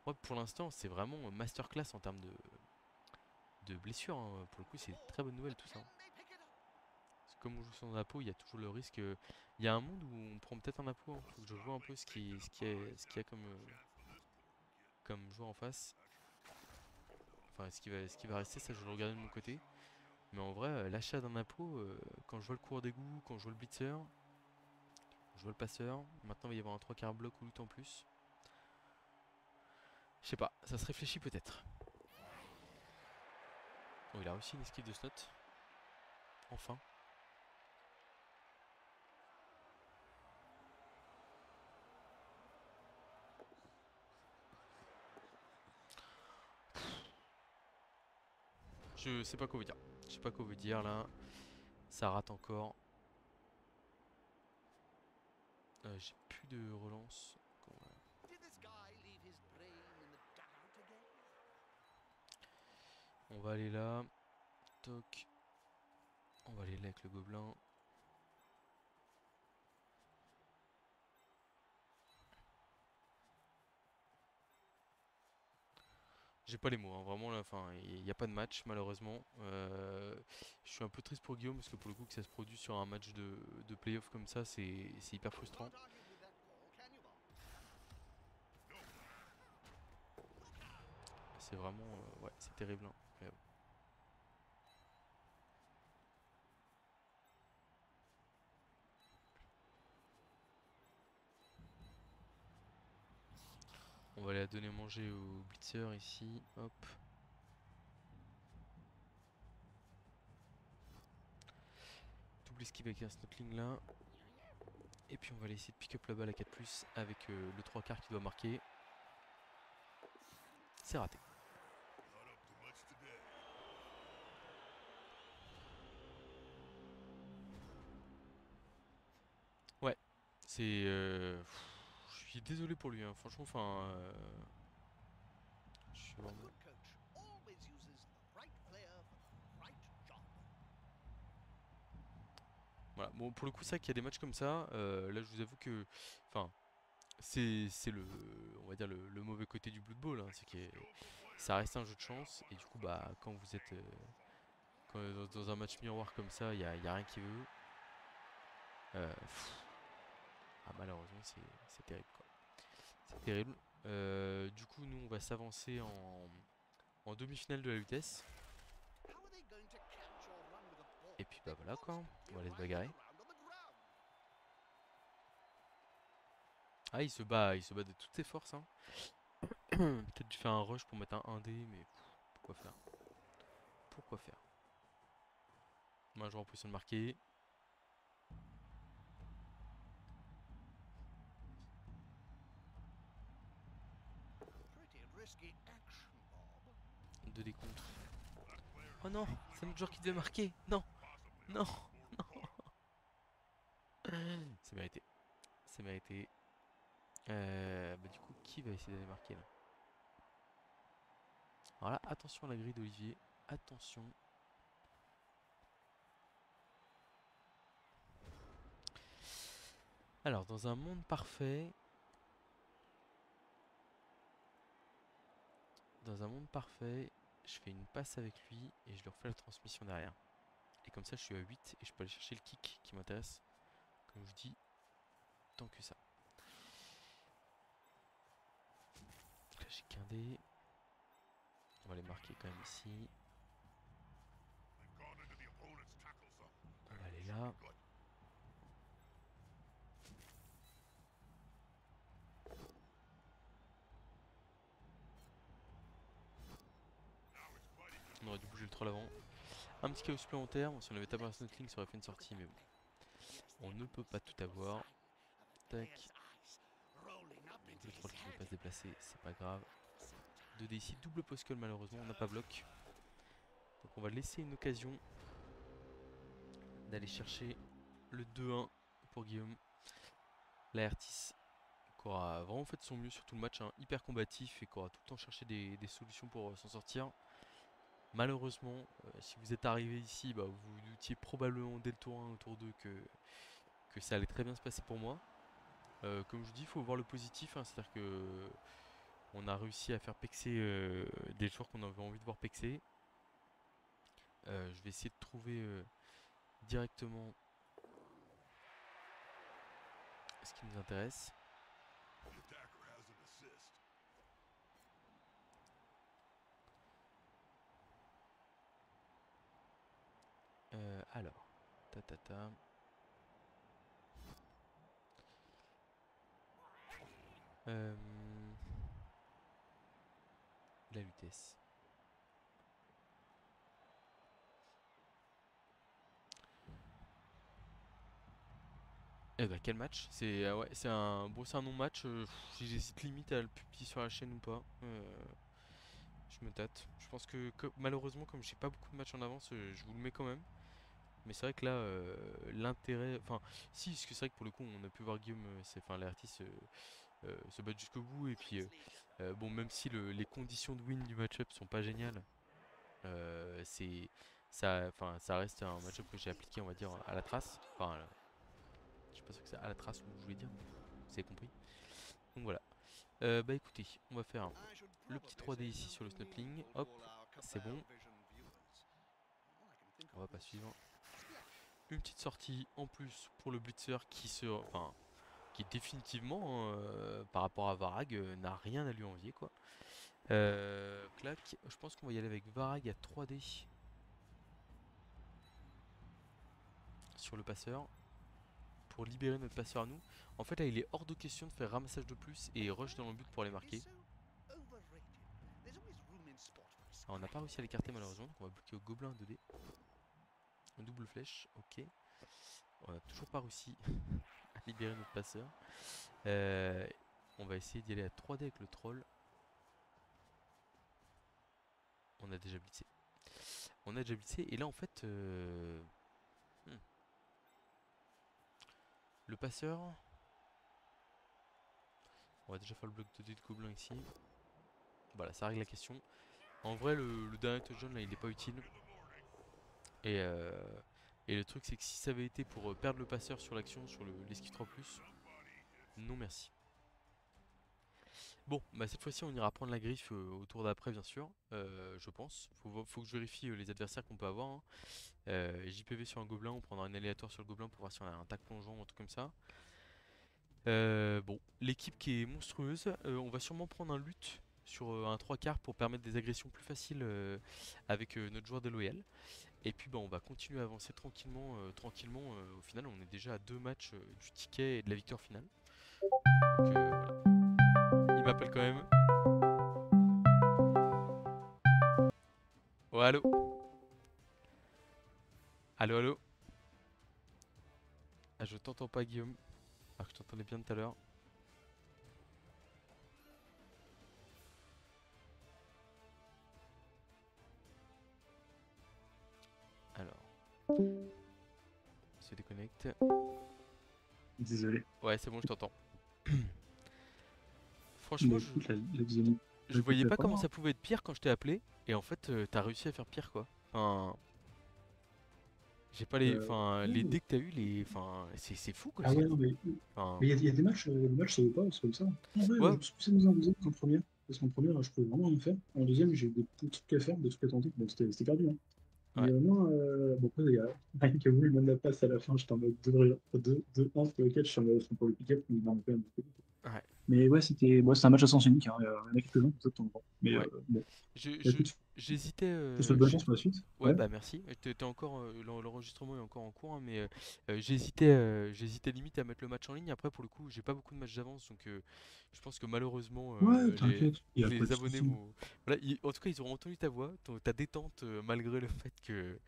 moi pour l'instant c'est vraiment masterclass en termes de blessures, hein. Pour le coup c'est une très bonne nouvelle tout ça, hein. Parce que comme on joue sans Apo, il y a toujours le risque. Il y a un monde où on prend peut-être un Apo, hein. Faut que je vois un peu ce qu'il y a comme joueur en face. Enfin, ce qui va rester, ça je vais le regarder de mon côté. Mais en vrai, l'achat d'un Apo, quand je vois le cours d'égout, quand je vois le blitzer, je vois le passeur, maintenant il va y avoir un 3 quarts bloc ou loot en plus. Je sais pas, ça se réfléchit peut-être. Oh, il a réussi une esquive de slot. Enfin. Je sais pas quoi vous dire. Je sais pas quoi vous dire là. Ça rate encore. J'ai plus de relance. On va aller là. Toc. On va aller là avec le gobelin. J'ai pas les mots, hein, vraiment là, enfin, il n'y a pas de match malheureusement. Je suis un peu triste pour Guillaume parce que pour le coup que ça se produit sur un match de playoff comme ça, c'est hyper frustrant. C'est vraiment, ouais, c'est terrible, hein. Mais bon. On va aller la donner manger au blitzer ici, hop. Double esquive avec un snotling là. Et puis on va aller essayer de pick up la balle à 4+, avec le 3 quarts qui doit marquer. C'est raté. Ouais, c'est... je suis désolé pour lui, hein. Franchement, enfin... je suis vraiment... Voilà, bon pour le coup ça qu'il y a des matchs comme ça, là je vous avoue que... Enfin, c'est on va dire le mauvais côté du Blood Bowl, hein, c'est que ça reste un jeu de chance, et du coup bah quand vous êtes dans un match miroir comme ça, y a rien qui veut. Malheureusement c'est terrible quoi. C'est terrible. Du coup, nous, on va s'avancer en demi-finale de la vitesse. Et puis bah voilà quoi, on va aller se bagarrer. Ah, il se bat de toutes ses forces, hein. Peut-être dû faire un rush pour mettre un 1D, mais pourquoi faire? Pourquoi faire? Moi, je en position de marquer. Deux décomptes. Oh non, c'est notre joueur qui devait marquer. Non, non, c'est mérité. C'est mérité. Bah du coup, qui va essayer d'aller marquer là? Alors là, attention à la grille d'Olivier. Attention. Alors, dans un monde parfait... Dans un monde parfait, je fais une passe avec lui et je lui refais la transmission derrière. Et comme ça, je suis à 8 et je peux aller chercher le kick qui m'intéresse. Comme je dis, tant que ça. Donc là, j'ai qu'un dé. On va les marquer quand même ici. On va aller là. On aurait dû bouger le troll avant. Un petit chaos supplémentaire. Bon, si on avait tapé un snotling, ça aurait fait une sortie, mais bon. On ne peut pas tout avoir. Tac. Le troll qui ne veut pas se déplacer, c'est pas grave. 2D ici, double post malheureusement, on n'a pas bloc. Donc on va laisser une occasion d'aller chercher le 2-1 pour Guillaume. Laertis qui aura vraiment fait de son mieux sur tout le match, hein, hyper combatif et qui aura tout le temps cherché des solutions pour s'en sortir. Malheureusement, si vous êtes arrivé ici, bah, vous vous doutiez probablement dès le tour 1 au tour 2 que ça allait très bien se passer pour moi. Comme je vous dis, il faut voir le positif, hein, c'est-à-dire que on a réussi à faire pexer des joueurs qu'on avait envie de voir pexer. Je vais essayer de trouver directement ce qui nous intéresse. Alors, ta ta ta. Euh, la vitesse. Eh bah quel match. C'est ouais, c'est un bon, c'est un non-match. J'hésite limite à le publier sur la chaîne ou pas. Je me tâte. Je pense que malheureusement, comme j'ai pas beaucoup de matchs en avance, je vous le mets quand même. Mais c'est vrai que là, l'intérêt. Enfin, si, parce que c'est vrai que pour le coup, on a pu voir Guillaume, enfin, l'artiste se battre jusqu'au bout. Et puis, bon, même si les conditions de win du match-up sont pas géniales, c'est ça, enfin, ça reste un match-up que j'ai appliqué, on va dire, à la trace. Enfin, je sais pas ce que c'est à la trace ou je voulais dire. Vous avez compris. Donc voilà. Bah écoutez, on va faire le petit 3D ici sur le snapling. Hop, c'est bon. On va pas suivre. Une petite sortie en plus pour le blitzer enfin, qui définitivement, par rapport à Varag, n'a rien à lui envier quoi. Clac, je pense qu'on va y aller avec Varag à 3D sur le passeur pour libérer notre passeur à nous. En fait là il est hors de question de faire ramassage de plus et rush dans le but pour aller marquer. Alors, on n'a pas réussi à l'écarter malheureusement, donc on va bloquer au gobelin 2D. Une double flèche, ok. On n'a toujours pas réussi à libérer notre passeur. On va essayer d'y aller à 3D avec le troll. On a déjà blitzé. On a déjà blitzé et là en fait le passeur. On va déjà faire le bloc de gobelin ici. Voilà, ça règle la question. En vrai le dernier touchdown là il n'est pas utile. Et, et le truc c'est que si ça avait été pour perdre le passeur sur l'action sur l'esquive 3+, non merci. Bon, bah cette fois-ci on ira prendre la griffe au tour d'après bien sûr, je pense. Faut que je vérifie les adversaires qu'on peut avoir, hein. JPV sur un gobelin, on prendra un aléatoire sur le gobelin pour voir si on a un tac plongeant ou un truc comme ça. Bon, l'équipe qui est monstrueuse, on va sûrement prendre un lutte sur un 3 quarts pour permettre des agressions plus faciles avec notre joueur déloyal. Et puis bah, on va continuer à avancer tranquillement. Tranquillement au final, on est déjà à 2 matchs du ticket et de la victoire finale. Donc voilà. Il m'appelle quand même. Oh, allô? Allô, allô? Ah, je t'entends pas, Guillaume. Alors que je t'entendais bien tout à l'heure. Alors, il se déconnecte. Désolé. Ouais, c'est bon, je t'entends. Bah Franchement, écoute, la deuxième je équipe voyais est pas pas comment mal, hein. ça pouvait être pire quand je t'ai appelé. Et en fait, t'as réussi à faire pire, quoi. Enfin, j'ai pas les. Enfin, les Ouais. dés que t'as eu, les. Enfin, c'est fou, quoi. Ah ouais, non, mais Enfin, il y a des matchs, ça vaut pas, c'est comme ça. En vrai, je ouais, me suis plus amusé en deuxième qu'en première. Parce qu'en première, je pouvais vraiment rien faire. En deuxième, j'ai eu des petits trucs à faire, des trucs à tenter. Bon, c'était perdu, hein. ouais. Mais au moins, bon, après, il y a Ryan qui a voulu me la passe à la fin. J'étais en mode 2-1 pour lequel je suis en mode pour le pick-up, mais il en a quand même. Ouais, Mais ouais, c'est un match à sens unique, hein. Il y en a quelques-uns, comme ça, de temps en temps. Mais ouais. bon, Je, bah, je- écoute, J'hésitais. je te souhaite bonne chance pour la suite. Ouais, Ouais. bah merci. T'es encore, l'enregistrement est encore en cours, hein, mais j'hésitais limite à mettre le match en ligne. Après, pour le coup, j'ai pas beaucoup de matchs d'avance, donc je pense que malheureusement, Ouais, t'inquiète, il n'y a pas de les abonnés souci. vont. Voilà, en tout cas, ils auront entendu ta voix, ta détente, malgré le fait que.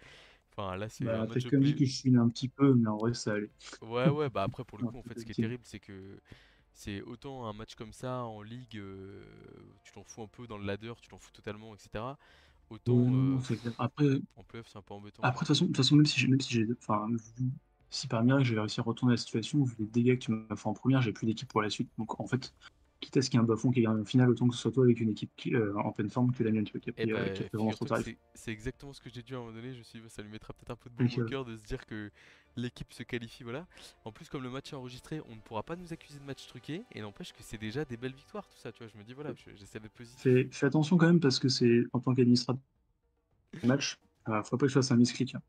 Enfin, là, c'est un Bah, t'as match de quand même dit play. que je suis un petit peu, mais en vrai, ça allait. Ouais, ouais, bah après, pour le Un coup, en peu fait, ce qui est d'habitude. terrible, c'est que c'est autant un match comme ça en ligue, tu t'en fous un peu dans le ladder, tu t'en fous totalement, etc. Ouais, Autant non, non, c'est clair. Après, en playoff, c'est un peu embêtant, après, quoi. de toute façon, même si j'ai, enfin, si par miracle j'avais réussi à retourner la situation, vu les dégâts que tu m'as fait en première, j'ai plus d'équipe pour la suite. Donc, en fait, quitte à ce qu'il y ait un bas-fond qui gagne en finale, autant que ce soit toi avec une équipe en pleine forme que la mienne, tu vois, Eh qui a bah, pris vraiment trop figure-toi que tarif. c'est exactement ce que j'ai dit à un moment donné. Je me suis dit, bah, ça lui mettra peut-être un peu de baume Ok, au ouais. cœur de se dire que l'équipe se qualifie, voilà. En plus, comme le match est enregistré, on ne pourra pas nous accuser de match truqué. Et n'empêche que c'est déjà des belles victoires, tout ça, tu vois. Je me dis, voilà, j'essaie d'être positif. Fais attention quand même parce que c'est en tant qu'administrateur de match, faut pas que je fasse un misclick, hein.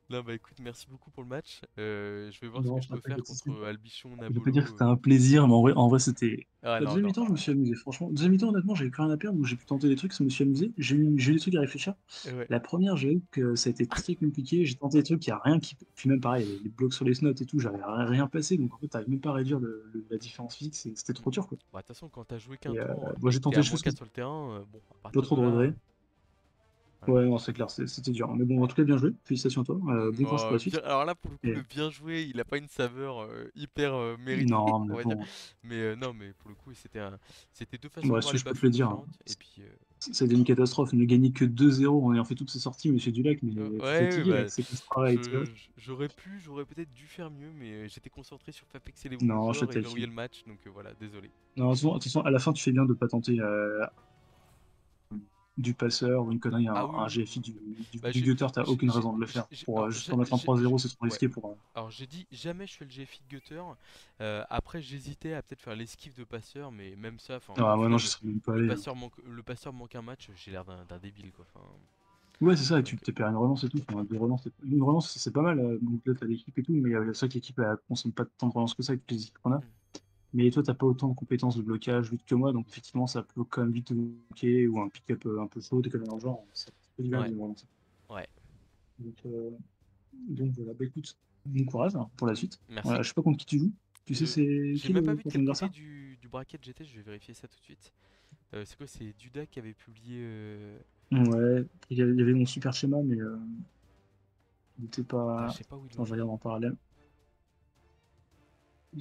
Non, bah écoute, merci beaucoup pour le match. Je vais voir ce que Non, je peux t'inquiète faire pas de souci. contre Albichon, Je vais pas dire que Nabolo. c'était un plaisir, mais en vrai, c'était. Ah La non, deuxième non. mi-temps, je me suis amusé. Franchement, deuxième mi-temps, honnêtement, j'avais plus rien à perdre, donc j'ai pu tenter des trucs, ça me suis amusé. J'ai eu des trucs à réfléchir. Ouais. La première, j'ai vu que ça a été très compliqué. J'ai tenté des trucs, il n'y a rien qui. Puis même pareil, les blocs sur les notes et tout, j'avais rien passé, donc en fait, t'arrives même pas à réduire la différence physique, c'était Mm. trop dur, quoi. Bah, de toute façon, quand t'as joué qu'un Et tour moi, et j'ai que t'es tenté à des moins choses qui 4 sur le terrain, bon, à pas partir trop de de là, regrets. voilà. Ouais, non, c'est clair, c'était dur. Mais bon, en tout cas, bien joué. Félicitations à toi. Bon courage pour la suite. Alors là, pour le coup, Et le bien joué, il a pas une saveur hyper méritée, non, mais on va dire. bon, Mais non, mais pour le coup, c'était deux façons de moi, voir si les je peux te bas-fonds le dire, hein. différentes. Et puis, C'était une catastrophe. Ne gagner que 2-0 en ayant fait toutes ses sorties, monsieur Dulac, mais faut ouais, ouais, fatiguer bah, avec ce travail, tu vois. j'aurais peut-être dû faire mieux, mais j'étais concentré sur faire pixel les bons Non, je joueurs et te verrouiller fille. le match, donc voilà, désolé. Non, de toute façon, à la fin, tu fais bien de pas tenter du passeur ou une connerie, Ah oui, un oui, GFI oui, oui. Bah, du gutter, t'as aucune raison de le faire. Pour juste en mettre un 3-0, c'est trop ouais. risqué pour. Alors j'ai dit jamais je fais le GFI de Gutter. Après j'hésitais à peut-être faire l'esquive de passeur, mais même ça, enfin au Ah, moi, non, final je serais même pas allé, hein. le passeur manque un match, j'ai l'air d'un débile quoi. Enfin, Ouais, c'est ça, et tu donc te perds une relance et tout. Enfin, deux relances, une relance, c'est pas mal. Donc là, t'as l'équipe et tout, mais c'est vrai que l'équipe, elle consomme pas tant de relances que ça avec toutes les équipes qu'on a. hmm, Mais toi, t'as pas autant de compétences de blocage vite que moi, donc effectivement, ça peut quand même vite te bloquer ou un pick-up un peu chaud, des conneries dans le genre. Ça peut du mal ouais, de relancer. ouais. Donc, voilà, bah écoute, bon courage, hein, pour la suite. Merci. Je sais pas contre qui tu joues. Tu sais, c'est J'ai qui même pas vu de pour ton quel côté adversaire? du bracket j'étais, je vais vérifier ça tout de suite. C'est quoi? C'est Duda qui avait publié. Ouais, il y avait mon super schéma, mais il était Ah, je pas. sais pas où ils l'ont Attends, je mis. regarde en parallèle.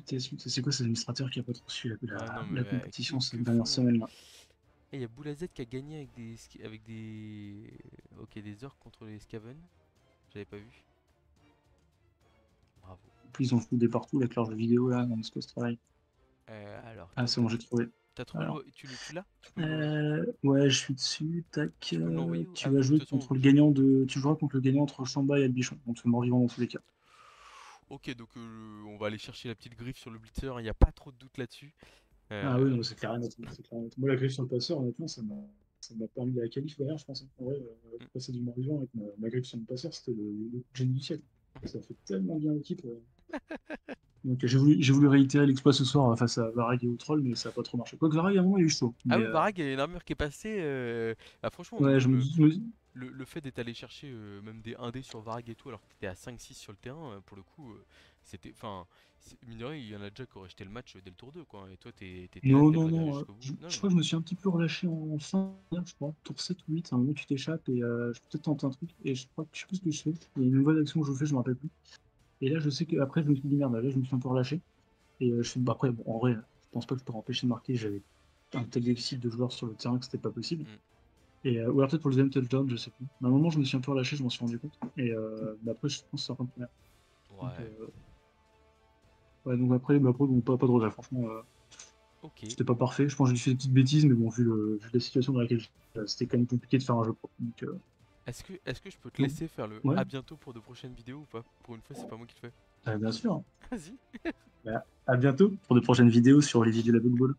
C'est quoi cet administrateur qui a pas trop suivi Ah non la mais compétition cette que dernière font. semaine là? Et il y a Boulazet qui a gagné avec ok, des orques contre les Skaven. J'avais pas vu. Bravo. Puis ils ont foutu des partout avec leurs jeux vidéo là, dans l'espace travail. Alors, Ah, c'est bon, j'ai trouvé. t'as trouvé Alors, tu l'as? Tu peux me, ouais, je suis dessus. Tac. tu peux me l'envoyer Tu Ah vas oui, de jouer toute façon, contre le gagnant de. Tu joueras contre le gagnant entre Chamba et Albichon. Donc c'est mort vivant dans tous les cas. ok, donc on va aller chercher la petite griffe sur le blitzer, il n'y a pas trop de doute là-dessus. Ah oui, Euh, non, c'est clair et net, c'est clair et net. Moi, la griffe sur le passeur, honnêtement, ça m'a permis de la qualif derrière, je pense, hein. En vrai, mm, passer du mort vivant avec ma griffe sur le passeur, c'était le génie du siècle. Ça fait tellement bien l'équipe. Donc j'ai voulu réitérer l'exploit ce soir face à Varag et au troll, mais ça n'a pas trop marché. Quoique Varag, à un moment, il a eu chaud. Ah Mais oui, Varag, il y a une armure qui est passée. Bah, franchement, ouais, je même me dis, je me dis- le fait d'être allé chercher même des 1D sur Varag et tout, alors que t'étais à 5-6 sur le terrain, pour le coup, c'était. Enfin, mine de rien, il y en a déjà qui auraient jeté le match dès le tour 2, quoi. Et toi, t'étais là, Non, t'es non, pas allé non. jusqu'au bout. Non, Je mais. crois que je me suis un petit peu relâché en fin, je crois, tour 7 ou 8. À un moment, tu t'échappes et je peux peut-être tenter un truc. Et je crois que je sais plus ce que je fais. Il y a une nouvelle action que je fais, je me rappelle plus. Et là, je sais qu'après, je me suis dit merde, là, je me suis un peu relâché. Et je fais, bah, après, bon, en vrai, je pense pas que je peux empêcher de marquer. J'avais un tel déficit de joueurs sur le terrain que c'était pas possible. Hmm, Et, ou alors peut-être pour le deuxième touchdown, je sais plus. Mais à un moment, je me suis un peu relâché, je m'en suis rendu compte. Et bah, après, je pense que ça première. Donc, ouais, ouais, donc après bon, pas de regret, franchement. ok. C'était pas parfait. Je pense que j'ai fait des petites bêtises, mais bon, vu la situation dans laquelle c'était quand même compliqué de faire un jeu pro. Donc, Est-ce que je peux te donc, laisser faire le ouais, à bientôt pour de prochaines vidéos ou pas? Pour une fois, c'est pas moi qui le fais. bien sûr. Vas-y. Bah, à bientôt pour de prochaines vidéos sur les vidéos de la Ball.